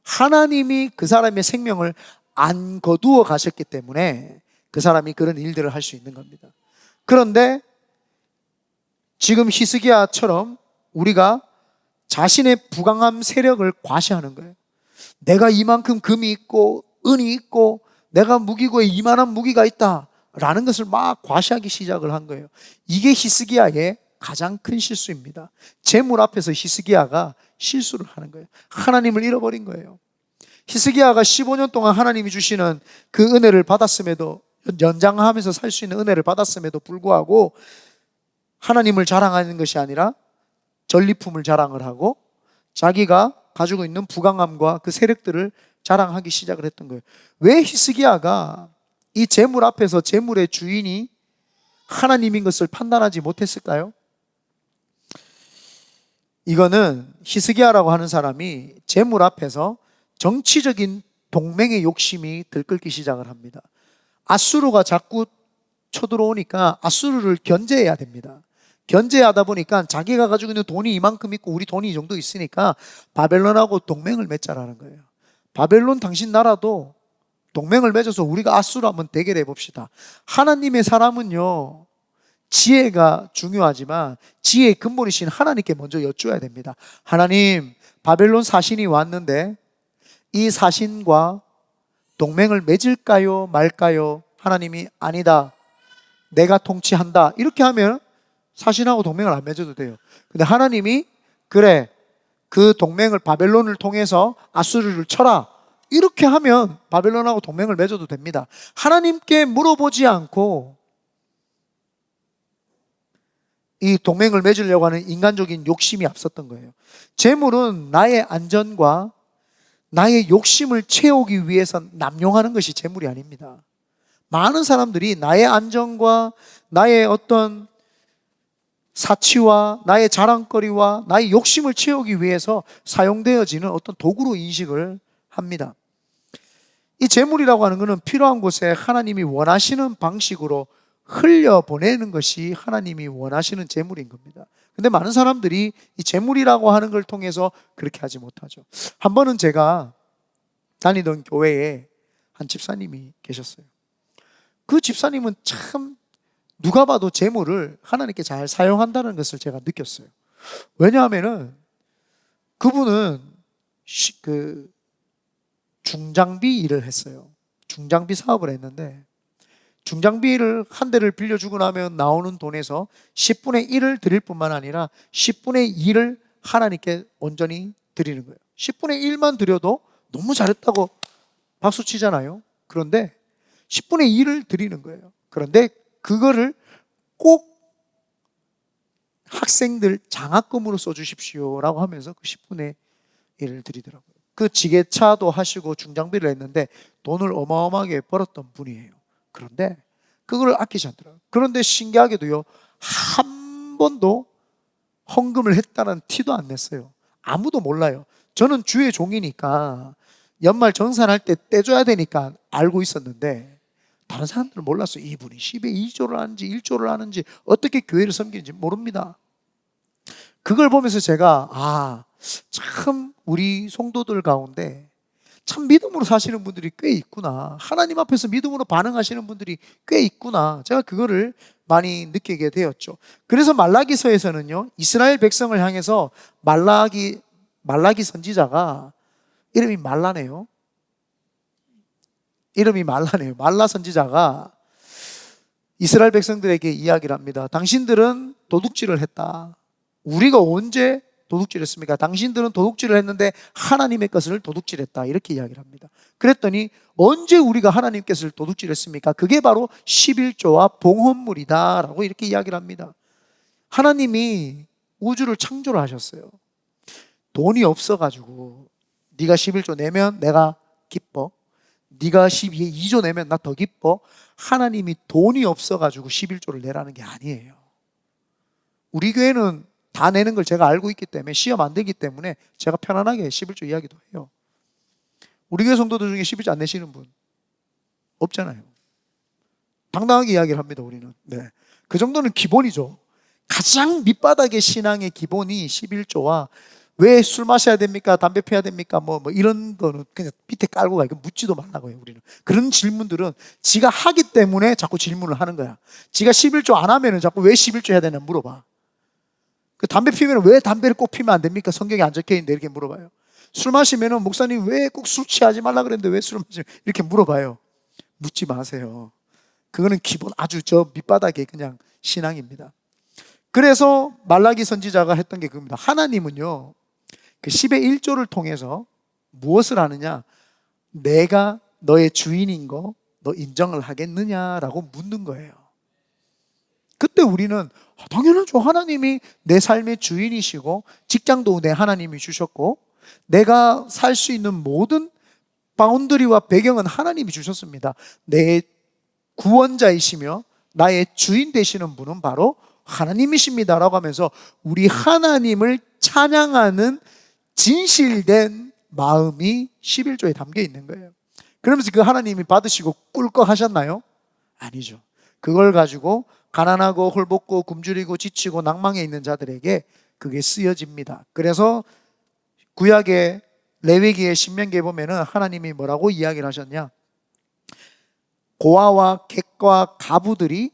하나님이 그 사람의 생명을 안 거두어 가셨기 때문에 그 사람이 그런 일들을 할 수 있는 겁니다. 그런데 지금 히스기야처럼 우리가 자신의 부강한 세력을 과시하는 거예요. 내가 이만큼 금이 있고 은이 있고 내가 무기고에 이만한 무기가 있다 라는 것을 막 과시하기 시작을 한 거예요. 이게 히스기야의 가장 큰 실수입니다. 재물 앞에서 히스기야가 실수를 하는 거예요. 하나님을 잃어버린 거예요. 히스기야가 15년 동안 하나님이 주시는 그 은혜를 받았음에도, 연장하면서 살 수 있는 은혜를 받았음에도 불구하고 하나님을 자랑하는 것이 아니라 전리품을 자랑을 하고 자기가 가지고 있는 부강함과 그 세력들을 자랑하기 시작을 했던 거예요. 왜 히스기야가 이 재물 앞에서 재물의 주인이 하나님인 것을 판단하지 못했을까요? 이거는 히스기야라고 하는 사람이 재물 앞에서 정치적인 동맹의 욕심이 들끓기 시작을 합니다. 아수르가 자꾸 쳐들어오니까 아수르를 견제해야 됩니다. 견제하다 보니까 자기가 가지고 있는 돈이 이만큼 있고 우리 돈이 이 정도 있으니까 바벨론하고 동맹을 맺자라는 거예요. 바벨론 당신 나라도 동맹을 맺어서 우리가 아수르 한번 대결해 봅시다. 하나님의 사람은요, 지혜가 중요하지만 지혜의 근본이신 하나님께 먼저 여쭈어야 됩니다. 하나님, 바벨론 사신이 왔는데 이 사신과 동맹을 맺을까요 말까요? 하나님이 아니다, 내가 통치한다, 이렇게 하면 사신하고 동맹을 안 맺어도 돼요. 근데 하나님이 그래, 그 동맹을 바벨론을 통해서 아수르를 쳐라, 이렇게 하면 바벨론하고 동맹을 맺어도 됩니다. 하나님께 물어보지 않고 이 동맹을 맺으려고 하는 인간적인 욕심이 앞섰던 거예요. 재물은 나의 안전과 나의 욕심을 채우기 위해서 남용하는 것이 재물이 아닙니다. 많은 사람들이 나의 안전과 나의 어떤 사치와 나의 자랑거리와 나의 욕심을 채우기 위해서 사용되어지는 어떤 도구로 인식을 합니다. 이 재물이라고 하는 것은 필요한 곳에 하나님이 원하시는 방식으로 흘려보내는 것이 하나님이 원하시는 재물인 겁니다. 근데 많은 사람들이 이 재물이라고 하는 걸 통해서 그렇게 하지 못하죠. 한 번은 제가 다니던 교회에 한 집사님이 계셨어요. 그 집사님은 참 누가 봐도 재물을 하나님께 잘 사용한다는 것을 제가 느꼈어요. 왜냐하면은 그분은 그 중장비 일을 했어요. 중장비 사업을 했는데 중장비를 한 대를 빌려주고 나면 나오는 돈에서 10분의 1을 드릴 뿐만 아니라 10분의 2를 하나님께 온전히 드리는 거예요. 10분의 1만 드려도 너무 잘했다고 박수 치잖아요. 그런데 10분의 2를 드리는 거예요. 그런데 그거를 꼭 학생들 장학금으로 써주십시오라고 하면서 그 10분의 1을 드리더라고요. 그 지게차도 하시고 중장비를 했는데 돈을 어마어마하게 벌었던 분이에요. 그런데 그걸 아끼지 않더라고요. 그런데 신기하게도요, 한 번도 헌금을 했다는 티도 안 냈어요. 아무도 몰라요. 저는 주의 종이니까 연말 정산할 때 떼줘야 되니까 알고 있었는데 다른 사람들은 몰랐어요. 이분이 10에 2조를 하는지 1조를 하는지 어떻게 교회를 섬기는지 모릅니다. 그걸 보면서 제가 참 우리 성도들 가운데 참 믿음으로 사시는 분들이 꽤 있구나. 하나님 앞에서 믿음으로 반응하시는 분들이 꽤 있구나. 제가 그거를 많이 느끼게 되었죠. 그래서 말라기서에서는요, 이스라엘 백성을 향해서 말라기 선지자가 이름이 말라네요. 말라 선지자가 이스라엘 백성들에게 이야기를 합니다. 당신들은 도둑질을 했다. 우리가 언제 도둑질했습니까? 당신들은 도둑질을 했는데 하나님의 것을 도둑질했다. 이렇게 이야기를 합니다. 그랬더니 언제 우리가 하나님의 것을 도둑질했습니까? 그게 바로 11조와 봉헌물이다 라고 이렇게 이야기를 합니다. 하나님이 우주를 창조를 하셨어요. 돈이 없어가지고 네가 11조 내면 내가 기뻐, 네가 12조 내면 나 더 기뻐. 하나님이 돈이 없어가지고 11조를 내라는 게 아니에요. 우리 교회는 다 내는 걸 제가 알고 있기 때문에, 시험 안 되기 때문에 제가 편안하게 11조 이야기도 해요. 우리 교회 성도들 중에 11조 안 내시는 분 없잖아요. 당당하게 이야기를 합니다. 우리는. 네. 그 정도는 기본이죠. 가장 밑바닥의 신앙의 기본이 11조와 왜 술 마셔야 됩니까? 담배 피워야 됩니까? 뭐 이런 거는 그냥 밑에 깔고 가. 묻지도 말라고요, 우리는. 그런 질문들은 지가 하기 때문에 자꾸 질문을 하는 거야. 지가 11조 안 하면은 자꾸 왜 11조 해야 되나 물어봐. 그 담배 피우면 왜 담배를 꼭 피우면 안 됩니까? 성경에 안 적혀 있는데 이렇게 물어봐요. 술 마시면은 목사님 왜 꼭 술 취하지 말라 그랬는데 왜 술을 마시면 이렇게 물어봐요. 묻지 마세요. 그거는 기본 아주 저 밑바닥의 그냥 신앙입니다. 그래서 말라기 선지자가 했던 게 그겁니다. 하나님은요, 그 10의 1조를 통해서 무엇을 하느냐? 내가 너의 주인인 거 너 인정을 하겠느냐라고 묻는 거예요. 그때 우리는 당연하죠. 하나님이 내 삶의 주인이시고 직장도 내 하나님이 주셨고 내가 살 수 있는 모든 바운더리와 배경은 하나님이 주셨습니다. 내 구원자이시며 나의 주인 되시는 분은 바로 하나님이십니다 라고 하면서 우리 하나님을 찬양하는 진실된 마음이 11조에 담겨 있는 거예요. 그러면서 그 하나님이 받으시고 꿀꺽 하셨나요? 아니죠. 그걸 가지고 가난하고 홀벗고 굶주리고 지치고 낭망해 있는 자들에게 그게 쓰여집니다. 그래서 구약의 레위기의 신명기에 보면은 하나님이 뭐라고 이야기를 하셨냐? 고아와 객과 가부들이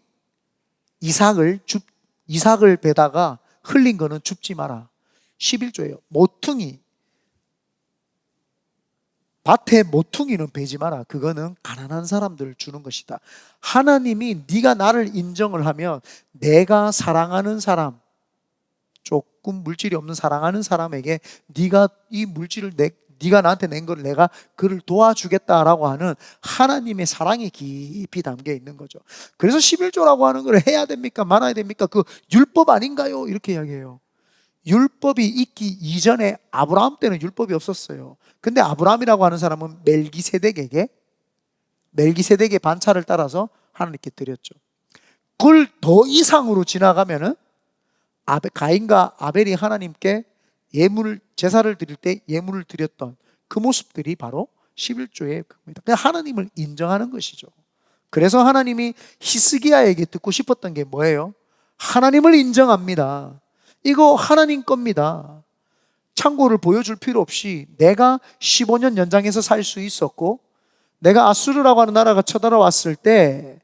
이삭을 베다가 흘린 거는 줍지 마라. 11조예요. 모퉁이, 밭에 모퉁이는 베지 마라. 그거는 가난한 사람들을 주는 것이다. 하나님이 네가 나를 인정을 하면 내가 사랑하는 사람, 조금 물질이 없는 사랑하는 사람에게 네가 이 물질을 네가 나한테 낸 걸 내가 그를 도와주겠다라고 하는 하나님의 사랑이 깊이 담겨 있는 거죠. 그래서 11조라고 하는 걸 해야 됩니까? 말아야 됩니까? 그 율법 아닌가요? 이렇게 이야기해요. 율법이 있기 이전에 아브라함 때는 율법이 없었어요. 근데 아브라함이라고 하는 사람은 멜기세덱의 반차를 따라서 하나님께 드렸죠. 그걸 더 이상으로 지나가면은 가인과 아벨이 하나님께 제사를 드릴 때 예물을 드렸던 그 모습들이 바로 11조의 겁니다. 그냥 하나님을 인정하는 것이죠. 그래서 하나님이 히스기야에게 듣고 싶었던 게 뭐예요? 하나님을 인정합니다. 이거 하나님 겁니다. 창고를 보여줄 필요 없이 내가 15년 연장해서 살 수 있었고 내가 아수르라고 하는 나라가 쳐들어왔을 때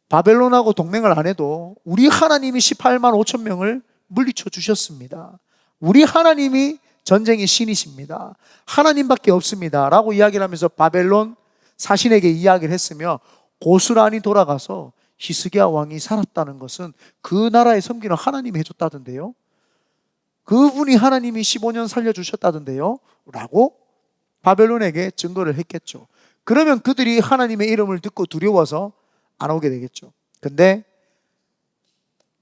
바벨론하고 동맹을 안 해도 우리 하나님이 18만 5천 명을 물리쳐 주셨습니다. 우리 하나님이 전쟁의 신이십니다. 하나님밖에 없습니다 라고 이야기를 하면서 바벨론 사신에게 이야기를 했으며, 고스란히 돌아가서 히스기야 왕이 살았다는 것은 그 나라에 섬기는 하나님이 해줬다던데요. 그분이 하나님이 15년 살려주셨다던데요 라고 바벨론에게 증거를 했겠죠. 그러면 그들이 하나님의 이름을 듣고 두려워서 안 오게 되겠죠. 근데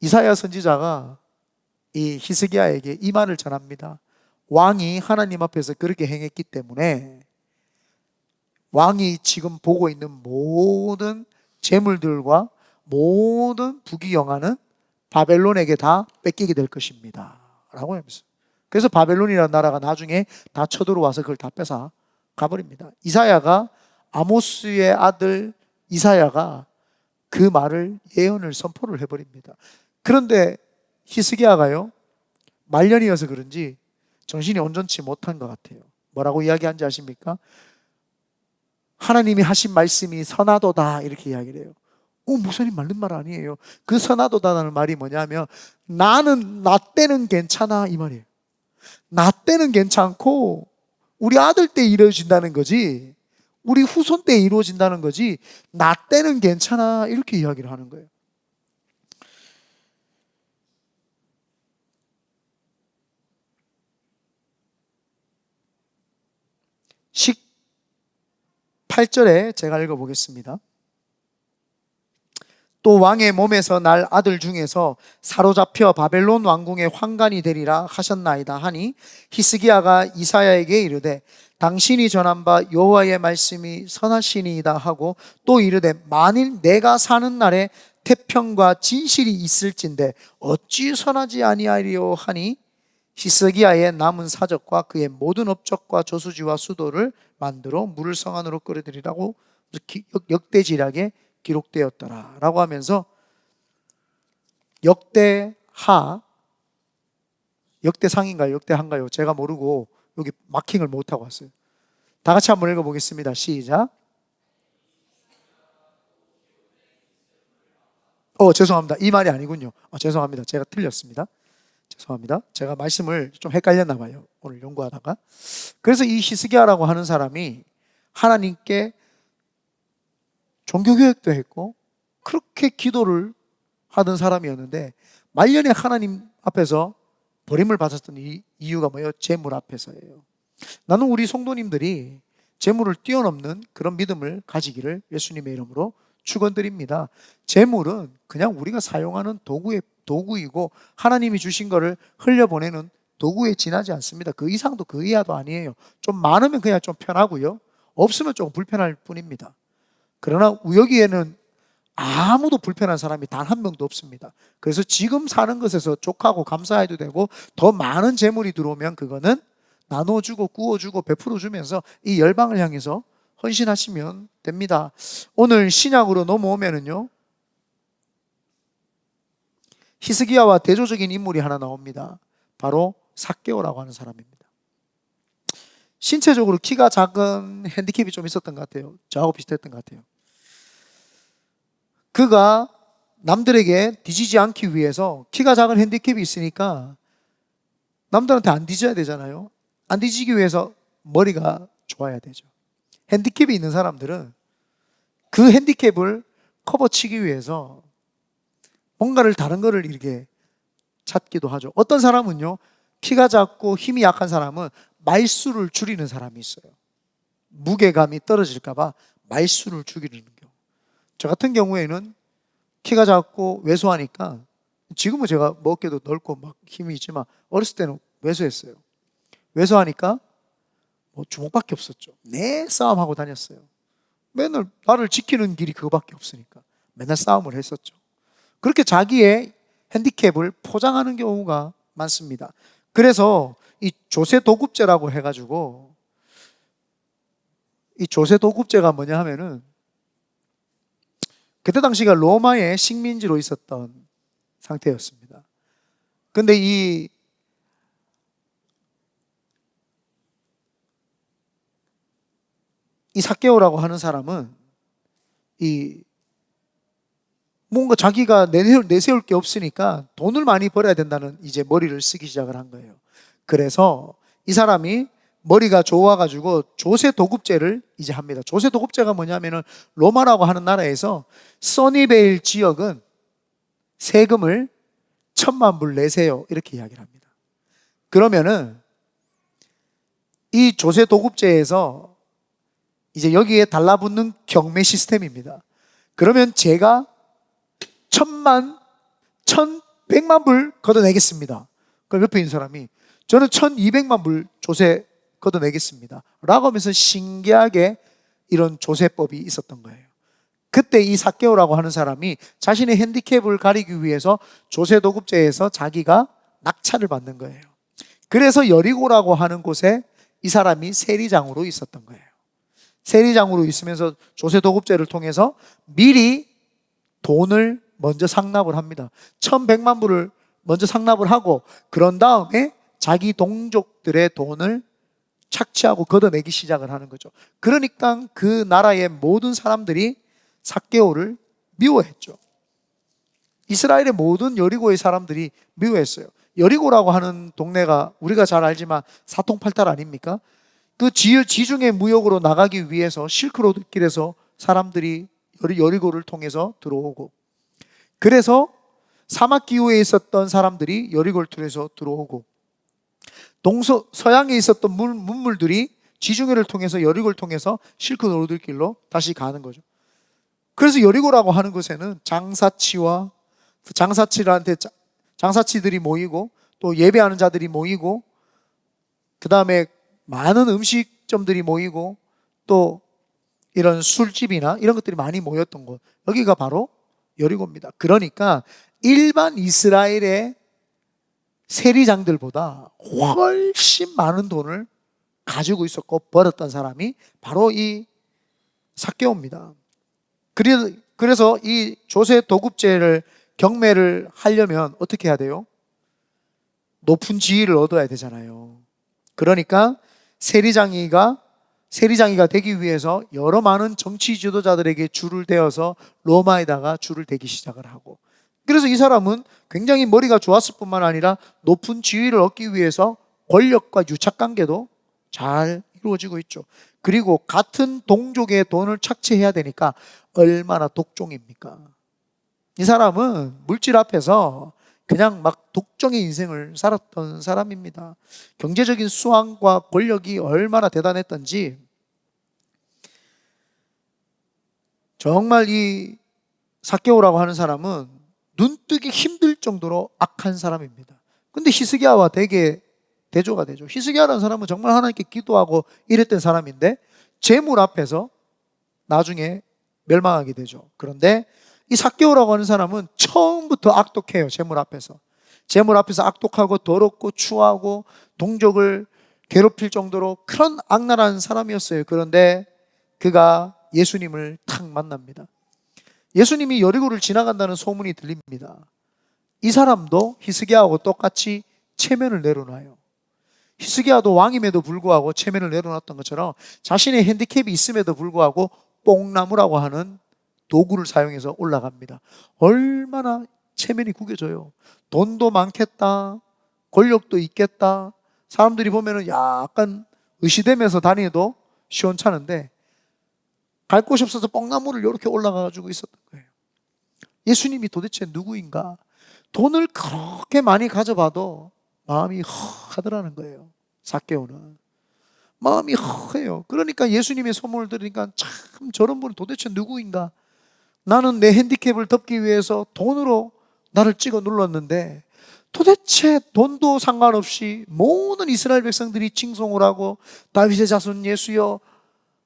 이사야 선지자가 이 히스기야에게 이 말을 전합니다. 왕이 하나님 앞에서 그렇게 행했기 때문에 왕이 지금 보고 있는 모든 재물들과 모든 부귀영화는 바벨론에게 다 뺏기게 될 것입니다 라고 하면서, 그래서 바벨론이라는 나라가 나중에 다 쳐들어와서 그걸 다 뺏어 가버립니다. 이사야가, 아모스의 아들 이사야가 그 말을, 예언을 선포를 해버립니다. 그런데 히스기야가요, 말년이어서 그런지 정신이 온전치 못한 것 같아요. 뭐라고 이야기한지 아십니까? 하나님이 하신 말씀이 선하도다 이렇게 이야기를 해요. 목사님 맞는 말 아니에요. 그 선하도다라는 말이 뭐냐면, 나는 나 때는 괜찮아 이 말이에요. 나 때는 괜찮고 우리 아들 때 이루어진다는 거지, 우리 후손 때 이루어진다는 거지, 나 때는 괜찮아 이렇게 이야기를 하는 거예요. 식 8절에 제가 읽어보겠습니다. 또 왕의 몸에서 날 아들 중에서 사로잡혀 바벨론 왕궁의 환관이 되리라 하셨나이다 하니, 히스기야가 이사야에게 이르되 당신이 전한 바 여호와의 말씀이 선하시니이다 하고, 또 이르되 만일 내가 사는 날에 태평과 진실이 있을진데 어찌 선하지 아니하리요 하니, 히스기야의 남은 사적과 그의 모든 업적과 저수지와 수도를 만들어 물을 성 안으로 끌어들이라고 역대지략에 기록되었더라 라고 하면서, 역대하, 역대상인가요 역대한가요 제가 모르고 여기 마킹을 못하고 왔어요. 다 같이 한번 읽어보겠습니다. 시작. 죄송합니다. 이 말이 아니군요. 죄송합니다. 제가 틀렸습니다. 죄송합니다. 제가 말씀을 좀 헷갈렸나 봐요, 오늘 연구하다가. 그래서 이 히스기야라고 하는 사람이 하나님께 종교교육도 했고 그렇게 기도를 하던 사람이었는데, 말년에 하나님 앞에서 버림을 받았던 이유가 뭐예요? 재물 앞에서예요. 나는 우리 성도님들이 재물을 뛰어넘는 그런 믿음을 가지기를 예수님의 이름으로 축원드립니다. 재물은 그냥 우리가 사용하는 도구이고 하나님이 주신 거를 흘려보내는 도구에 지나지 않습니다. 그 이상도 그 이하도 아니에요. 좀 많으면 그냥 좀 편하고요, 없으면 조금 불편할 뿐입니다. 그러나 여기에는 아무도 불편한 사람이 단 한 명도 없습니다. 그래서 지금 사는 것에서 족하고 감사해도 되고, 더 많은 재물이 들어오면 그거는 나눠주고 구워주고 베풀어주면서 이 열방을 향해서 헌신하시면 됩니다. 오늘 신약으로 넘어오면은요, 히스기야와 대조적인 인물이 하나 나옵니다. 바로 삭개오라고 하는 사람입니다. 신체적으로 키가 작은 핸디캡이 좀 있었던 것 같아요. 저하고 비슷했던 것 같아요. 그가 남들에게 뒤지지 않기 위해서, 키가 작은 핸디캡이 있으니까 남들한테 안 뒤져야 되잖아요. 안 뒤지기 위해서 머리가 좋아야 되죠. 핸디캡이 있는 사람들은 그 핸디캡을 커버치기 위해서 뭔가를 다른 거를 이렇게 찾기도 하죠. 어떤 사람은요, 키가 작고 힘이 약한 사람은 말수를 줄이는 사람이 있어요. 무게감이 떨어질까 봐 말수를 줄이는 경우. 저 같은 경우에는 키가 작고 왜소하니까, 지금은 제가 뭐 어깨도 넓고 막 힘이 있지만 어렸을 때는 왜소했어요. 왜소하니까 뭐 주먹밖에 없었죠. 내 싸움하고 다녔어요. 맨날 나를 지키는 길이 그거밖에 없으니까 맨날 싸움을 했었죠. 그렇게 자기의 핸디캡을 포장하는 경우가 많습니다. 그래서 이 조세도급제라고 해가지고, 이 조세도급제가 뭐냐 하면은, 그때 당시가 로마의 식민지로 있었던 상태였습니다. 근데 이 삭개오라고 하는 사람은 이 뭔가 자기가 내세울 게 없으니까 돈을 많이 벌어야 된다는 이제 머리를 쓰기 시작을 한 거예요. 그래서 이 사람이 머리가 좋아가지고 조세 도급제를 이제 합니다. 조세 도급제가 뭐냐면은 로마라고 하는 나라에서 써니베일 지역은 세금을 1,000만 불 내세요, 이렇게 이야기를 합니다. 그러면은 이 조세 도급제에서 이제 여기에 달라붙는 경매 시스템입니다. 그러면 제가 1,100만 불 걷어내겠습니다. 그럼 옆에 있는 사람이 저는 1,200만 불 조세 걷어내겠습니다 라고 하면서 신기하게 이런 조세법이 있었던 거예요. 그때 이 삭개오라고 하는 사람이 자신의 핸디캡을 가리기 위해서 조세 도급제에서 자기가 낙찰을 받는 거예요. 그래서 여리고라고 하는 곳에 이 사람이 세리장으로 있었던 거예요. 세리장으로 있으면서 조세 도급제를 통해서 미리 돈을 먼저 상납을 합니다. 1,100만 불을 먼저 상납을 하고 그런 다음에 자기 동족들의 돈을 착취하고 걷어내기 시작을 하는 거죠. 그러니까 그 나라의 모든 사람들이 삭개오를 미워했죠. 이스라엘의 모든 여리고의 사람들이 미워했어요. 여리고라고 하는 동네가 우리가 잘 알지만 사통팔달 아닙니까? 그 지중해 무역으로 나가기 위해서 실크로드 길에서 사람들이 여리고를 통해서 들어오고, 그래서 사막 기후에 있었던 사람들이 여리고를 통해서 들어오고, 서양에 있었던 문물들이 지중해를 통해서 여리고를 통해서 실크로드 길로 다시 가는 거죠. 그래서 여리고라고 하는 곳에는 장사치들이 모이고 또 예배하는 자들이 모이고 그 다음에 많은 음식점들이 모이고 또 이런 술집이나 이런 것들이 많이 모였던 곳, 여기가 바로 여리고입니다. 그러니까 일반 이스라엘의 세리장들보다 훨씬 많은 돈을 가지고 있었고 벌었던 사람이 바로 이 삭개오입니다. 그래서 이 조세 도급제를 경매를 하려면 어떻게 해야 돼요? 높은 지위를 얻어야 되잖아요. 그러니까 세리장이가 되기 위해서 여러 많은 정치 지도자들에게 줄을 대어서 로마에다가 줄을 대기 시작을 하고, 그래서 이 사람은 굉장히 머리가 좋았을 뿐만 아니라 높은 지위를 얻기 위해서 권력과 유착관계도 잘 이루어지고 있죠. 그리고 같은 동족의 돈을 착취해야 되니까 얼마나 독종입니까? 이 사람은 물질 앞에서 그냥 막 독종의 인생을 살았던 사람입니다. 경제적인 수완과 권력이 얼마나 대단했던지 정말 이 삭개오라고 하는 사람은 눈뜨기 힘들 정도로 악한 사람입니다. 근데 히스기야와 되게 대조가 되죠. 히스기야라는 사람은 정말 하나님께 기도하고 이랬던 사람인데 재물 앞에서 나중에 멸망하게 되죠. 그런데 이 삭개오라고 하는 사람은 처음부터 악독해요. 재물 앞에서 악독하고 더럽고 추하고 동족을 괴롭힐 정도로 그런 악랄한 사람이었어요. 그런데 그가 예수님을 탁 만납니다. 예수님이 여리고를 지나간다는 소문이 들립니다. 이 사람도 히스기야하고 똑같이 체면을 내려놔요. 히스기야도 왕임에도 불구하고 체면을 내려놨던 것처럼 자신의 핸디캡이 있음에도 불구하고 뽕나무라고 하는 도구를 사용해서 올라갑니다. 얼마나 체면이 구겨져요. 돈도 많겠다, 권력도 있겠다, 사람들이 보면은 약간 의시되면서 다니도 시원찮은데 갈 곳이 없어서 뽕나무를 이렇게 올라가가지고 있었던 거예요. 예수님이 도대체 누구인가? 돈을 그렇게 많이 가져봐도 마음이 허하더라는 거예요. 삭개오는 마음이 허해요. 그러니까 예수님의 소문을 들으니까 참 저런 분은 도대체 누구인가? 나는 내 핸디캡을 덮기 위해서 돈으로 나를 찍어 눌렀는데 도대체 돈도 상관없이 모든 이스라엘 백성들이 칭송을 하고 다윗의 자손 예수여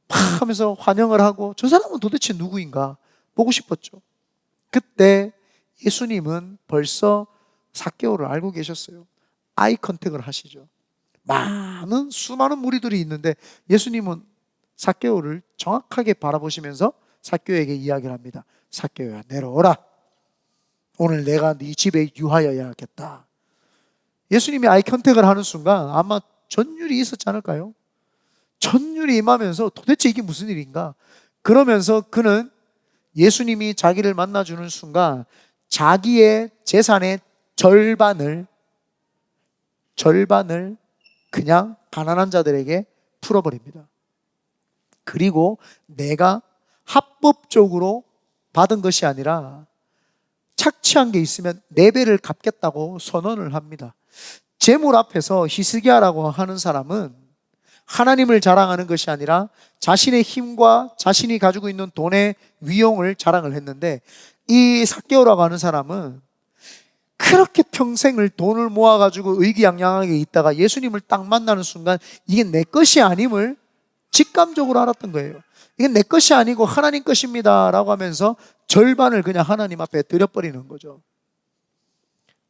막 하면서 환영을 하고 저 사람은 도대체 누구인가 보고 싶었죠. 그때 예수님은 벌써 삭개오를 알고 계셨어요. 아이 컨택을 하시죠. 수많은 무리들이 있는데 예수님은 삭개오를 정확하게 바라보시면서 삭개오에게 이야기를 합니다. 삭개오야, 내려오라. 오늘 내가 네 집에 유하여야겠다. 예수님이 아이 컨택을 하는 순간 아마 전율이 있었지 않을까요? 전율이 임하면서 도대체 이게 무슨 일인가? 그러면서 그는 예수님이 자기를 만나주는 순간 자기의 재산의 절반을 그냥 가난한 자들에게 풀어버립니다. 그리고 내가 합법적으로 받은 것이 아니라 착취한 게 있으면 4배를 갚겠다고 선언을 합니다. 재물 앞에서 히스기야라고 하는 사람은 하나님을 자랑하는 것이 아니라 자신의 힘과 자신이 가지고 있는 돈의 위용을 자랑을 했는데, 이 삭개오라고 하는 사람은 그렇게 평생을 돈을 모아가지고 의기양양하게 있다가 예수님을 딱 만나는 순간 이게 내 것이 아님을 직감적으로 알았던 거예요. 이게 내 것이 아니고 하나님 것입니다 라고 하면서 절반을 그냥 하나님 앞에 드려버리는 거죠.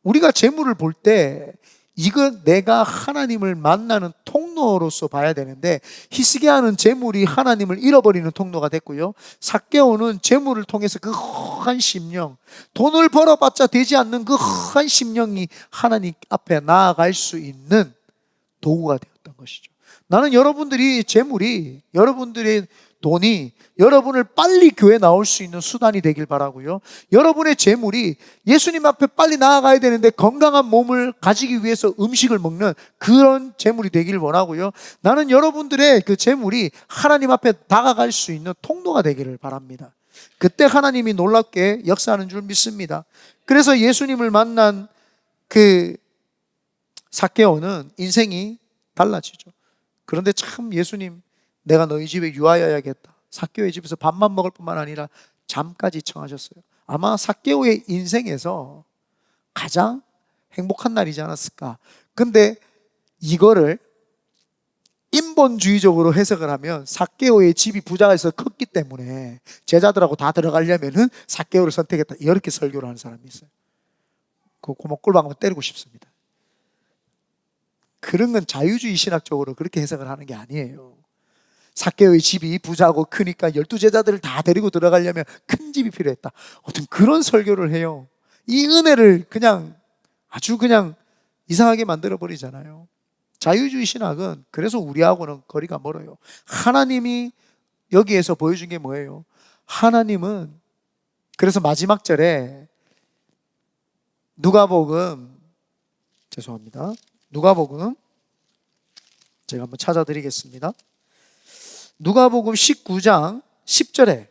우리가 재물을 볼 때 이건 내가 하나님을 만나는 통로로서 봐야 되는데, 히스기야는 재물이 하나님을 잃어버리는 통로가 됐고요, 삭개오는 재물을 통해서 그 허한 심령, 돈을 벌어봤자 되지 않는 그 허한 심령이 하나님 앞에 나아갈 수 있는 도구가 되었던 것이죠. 나는 여러분들이 재물이, 여러분들의 돈이 여러분을 빨리 교회 나올 수 있는 수단이 되길 바라고요, 여러분의 재물이 예수님 앞에 빨리 나아가야 되는데 건강한 몸을 가지기 위해서 음식을 먹는 그런 재물이 되길 원하고요, 나는 여러분들의 그 재물이 하나님 앞에 다가갈 수 있는 통로가 되기를 바랍니다. 그때 하나님이 놀랍게 역사하는 줄 믿습니다. 그래서 예수님을 만난 그 삭개오는 인생이 달라지죠. 그런데 참 예수님, 내가 너희 집에 유하여야겠다, 삭개오의 집에서 밥만 먹을 뿐만 아니라 잠까지 청하셨어요. 아마 삭개오의 인생에서 가장 행복한 날이지 않았을까. 근데 이거를 인본주의적으로 해석을 하면 삭개오의 집이 부자에서 컸기 때문에 제자들하고 다 들어가려면은 삭개오를 선택했다, 이렇게 설교를 하는 사람이 있어요. 그 고목 꿀방 한번 때리고 싶습니다. 그런 건 자유주의 신학적으로 그렇게 해석을 하는 게 아니에요. 삭개오의 집이 부자고 크니까 12제자들을 다 데리고 들어가려면 큰 집이 필요했다, 어떤 그런 설교를 해요. 이 은혜를 그냥 아주 그냥 이상하게 만들어 버리잖아요. 자유주의 신학은 그래서 우리하고는 거리가 멀어요. 하나님이 여기에서 보여준 게 뭐예요? 하나님은, 그래서 마지막 절에 누가복음 제가 한번 찾아드리겠습니다. 누가복음 19장 10절에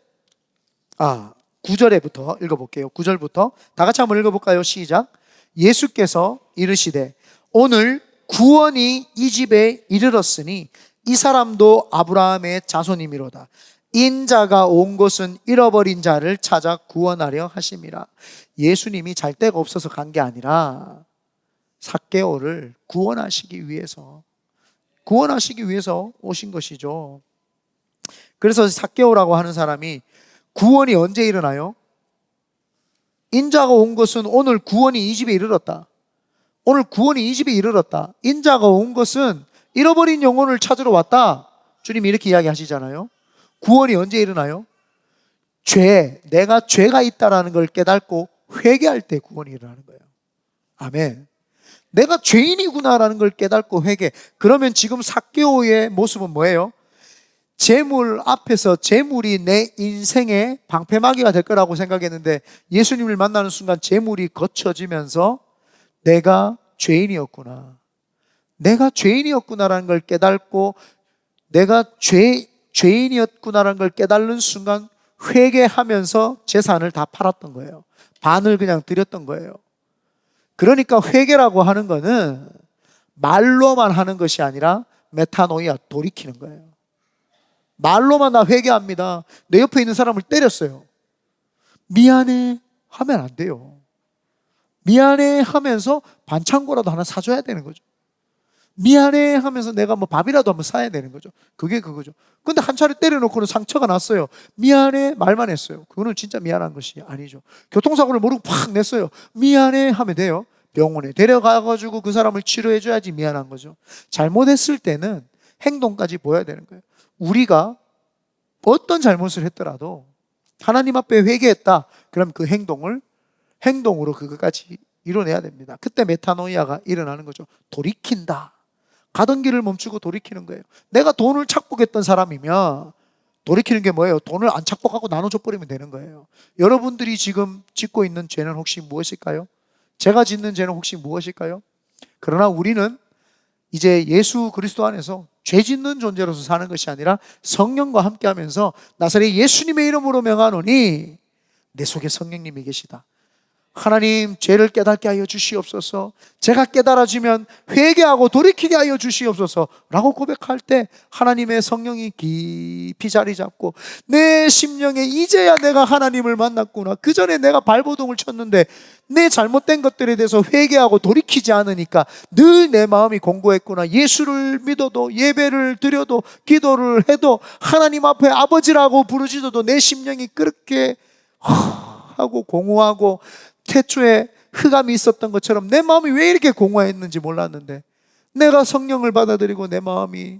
9절에부터 읽어볼게요. 9절부터 다 같이 한번 읽어볼까요? 시작. 예수께서 이르시되 오늘 구원이 이 집에 이르렀으니 이 사람도 아브라함의 자손이미로다. 인자가 온 것은 잃어버린 자를 찾아 구원하려 하심이라. 예수님이 잘 데가 없어서 간 게 아니라 삭개오를 구원하시기 위해서 오신 것이죠. 그래서 삭개오라고 하는 사람이 구원이 언제 일어나요? 인자가 온 것은 오늘 구원이 이 집에 이르렀다. 오늘 구원이 이 집에 이르렀다. 인자가 온 것은 잃어버린 영혼을 찾으러 왔다. 주님이 이렇게 이야기하시잖아요. 구원이 언제 일어나요? 내가 죄가 있다라는 걸 깨닫고 회개할 때 구원이 일어나는 거예요. 아멘. 내가 죄인이구나라는 걸 깨닫고 회개. 그러면 지금 삭개오의 모습은 뭐예요? 재물 앞에서 재물이 내 인생의 방패막이가 될 거라고 생각했는데 예수님을 만나는 순간 재물이 거쳐지면서 내가 죄인이었구나라는 걸 깨닫고, 내가 죄인이었구나라는 걸 깨달는 순간 회개하면서 재산을 다 팔았던 거예요. 반을 그냥 드렸던 거예요. 그러니까 회개라고 하는 거는 말로만 하는 것이 아니라 메타노이아, 돌이키는 거예요. 말로만 나 회개합니다. 내 옆에 있는 사람을 때렸어요. 미안해 하면 안 돼요. 미안해 하면서 반창고라도 하나 사줘야 되는 거죠. 미안해 하면서 내가 뭐 밥이라도 한번 사야 되는 거죠. 그게 그거죠. 근데 한 차례 때려놓고는 상처가 났어요. 미안해 말만 했어요. 그거는 진짜 미안한 것이 아니죠. 교통사고를 모르고 팍 냈어요. 미안해 하면 돼요. 병원에 데려가가지고 그 사람을 치료해줘야지 미안한 거죠. 잘못했을 때는 행동까지 보여야 되는 거예요. 우리가 어떤 잘못을 했더라도 하나님 앞에 회개했다, 그럼 그 행동으로 그것까지 이뤄내야 됩니다. 그때 메타노이아가 일어나는 거죠. 돌이킨다. 가던 길을 멈추고 돌이키는 거예요. 내가 돈을 착복했던 사람이면 돌이키는 게 뭐예요? 돈을 안 착복하고 나눠줘 버리면 되는 거예요. 여러분들이 지금 짓고 있는 죄는 혹시 무엇일까요? 제가 짓는 죄는 혹시 무엇일까요? 그러나 우리는 이제 예수 그리스도 안에서 죄 짓는 존재로서 사는 것이 아니라 성령과 함께 하면서 나사렛 예수님의 이름으로 명하노니 내 속에 성령님이 계시다. 하나님, 죄를 깨닫게 하여 주시옵소서. 제가 깨달아지면 회개하고 돌이키게 하여 주시옵소서 라고 고백할 때 하나님의 성령이 깊이 자리 잡고 내 심령에 이제야 내가 하나님을 만났구나. 그 전에 내가 발버둥을 쳤는데 내 잘못된 것들에 대해서 회개하고 돌이키지 않으니까 늘 내 마음이 공고했구나. 예수를 믿어도, 예배를 드려도, 기도를 해도, 하나님 앞에 아버지라고 부르지도 내 심령이 그렇게 하고 공허하고 태초에 흑암이 있었던 것처럼 내 마음이 왜 이렇게 공허했는지 몰랐는데, 내가 성령을 받아들이고 내 마음이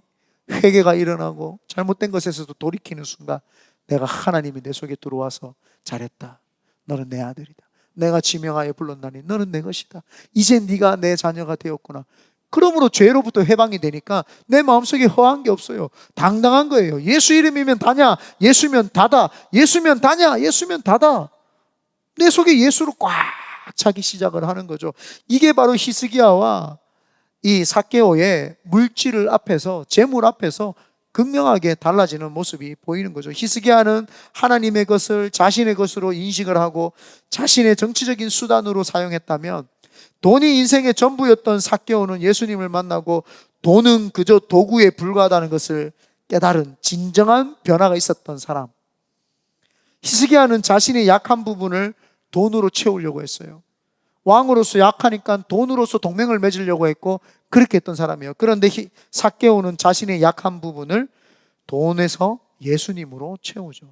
회개가 일어나고 잘못된 것에서도 돌이키는 순간 내가 하나님이 내 속에 들어와서 잘했다. 너는 내 아들이다. 내가 지명하여 불렀나니 너는 내 것이다. 이제 네가 내 자녀가 되었구나. 그러므로 죄로부터 해방이 되니까 내 마음속에 허한 게 없어요. 당당한 거예요. 예수 이름이면 다냐? 예수면 다다. 예수면 다냐? 예수면 다다. 내 속에 예수로 꽉 차기 시작을 하는 거죠. 이게 바로 히스기야와 이 삭개오의 물질을 앞에서, 재물 앞에서 극명하게 달라지는 모습이 보이는 거죠. 히스기야는 하나님의 것을 자신의 것으로 인식을 하고 자신의 정치적인 수단으로 사용했다면, 돈이 인생의 전부였던 삭개오는 예수님을 만나고 돈은 그저 도구에 불과하다는 것을 깨달은 진정한 변화가 있었던 사람. 히스기야는 자신의 약한 부분을 돈으로 채우려고 했어요. 왕으로서 약하니까 돈으로서 동맹을 맺으려고 했고 그렇게 했던 사람이에요. 그런데 삭개오는 자신의 약한 부분을 돈에서 예수님으로 채우죠.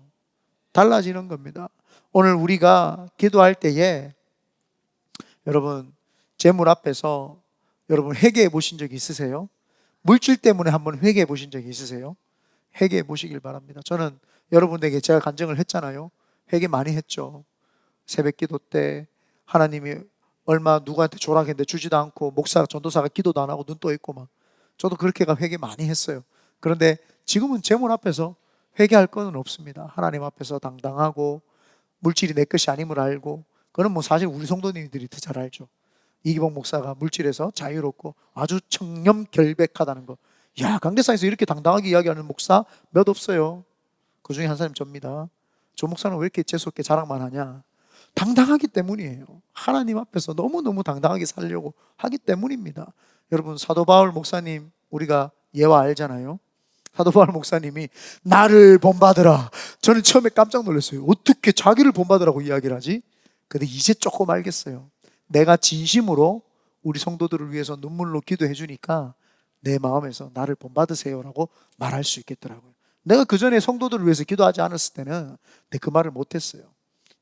달라지는 겁니다. 오늘 우리가 기도할 때에 여러분, 재물 앞에서 여러분 회개해 보신 적이 있으세요? 물질 때문에 한번 회개해 보신 적이 있으세요? 회개해 보시길 바랍니다. 저는 여러분에게 제가 간증을 했잖아요. 회개 많이 했죠. 새벽 기도 때 하나님이 얼마 누구한테 조락했는데 주지도 않고, 목사, 전도사가 기도도 안 하고 눈 떠 있고 막, 저도 그렇게가 회개 많이 했어요. 그런데 지금은 재물 앞에서 회개할 건 없습니다. 하나님 앞에서 당당하고 물질이 내 것이 아님을 알고, 그건 뭐 사실 우리 성도님들이 더 잘 알죠. 이기복 목사가 물질에서 자유롭고 아주 청렴결백하다는 거. 야, 강대상에서 이렇게 당당하게 이야기하는 목사 몇 없어요. 그 중에 한 사람이 접니다. 저 목사는 왜 이렇게 재수없게 자랑만 하냐? 당당하기 때문이에요. 하나님 앞에서 너무너무 당당하게 살려고 하기 때문입니다. 여러분, 사도 바울 목사님 우리가 예화 알잖아요. 사도 바울 목사님이 나를 본받으라. 저는 처음에 깜짝 놀랐어요. 어떻게 자기를 본받으라고 이야기를 하지? 근데 이제 조금 알겠어요. 내가 진심으로 우리 성도들을 위해서 눈물로 기도해 주니까 내 마음에서 나를 본받으세요라고 말할 수 있겠더라고요. 내가 그 전에 성도들을 위해서 기도하지 않았을 때는 내가 그 말을 못했어요.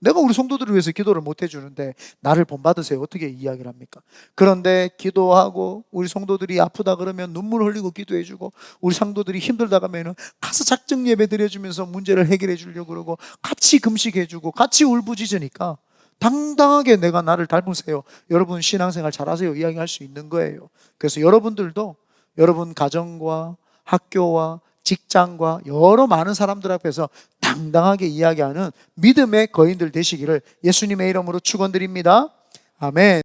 내가 우리 성도들을 위해서 기도를 못 해주는데 나를 본받으세요 어떻게 이야기를 합니까? 그런데 기도하고 우리 성도들이 아프다 그러면 눈물 흘리고 기도해주고, 우리 성도들이 힘들다 가면은 가서 작정 예배 드려주면서 문제를 해결해 주려고 그러고 같이 금식해주고 같이 울부짖으니까 당당하게 내가 나를 닮으세요, 여러분 신앙생활 잘하세요 이야기할 수 있는 거예요. 그래서 여러분들도 여러분 가정과 학교와 직장과 여러 많은 사람들 앞에서 당당하게 이야기하는 믿음의 거인들 되시기를 예수님의 이름으로 축원드립니다. 아멘.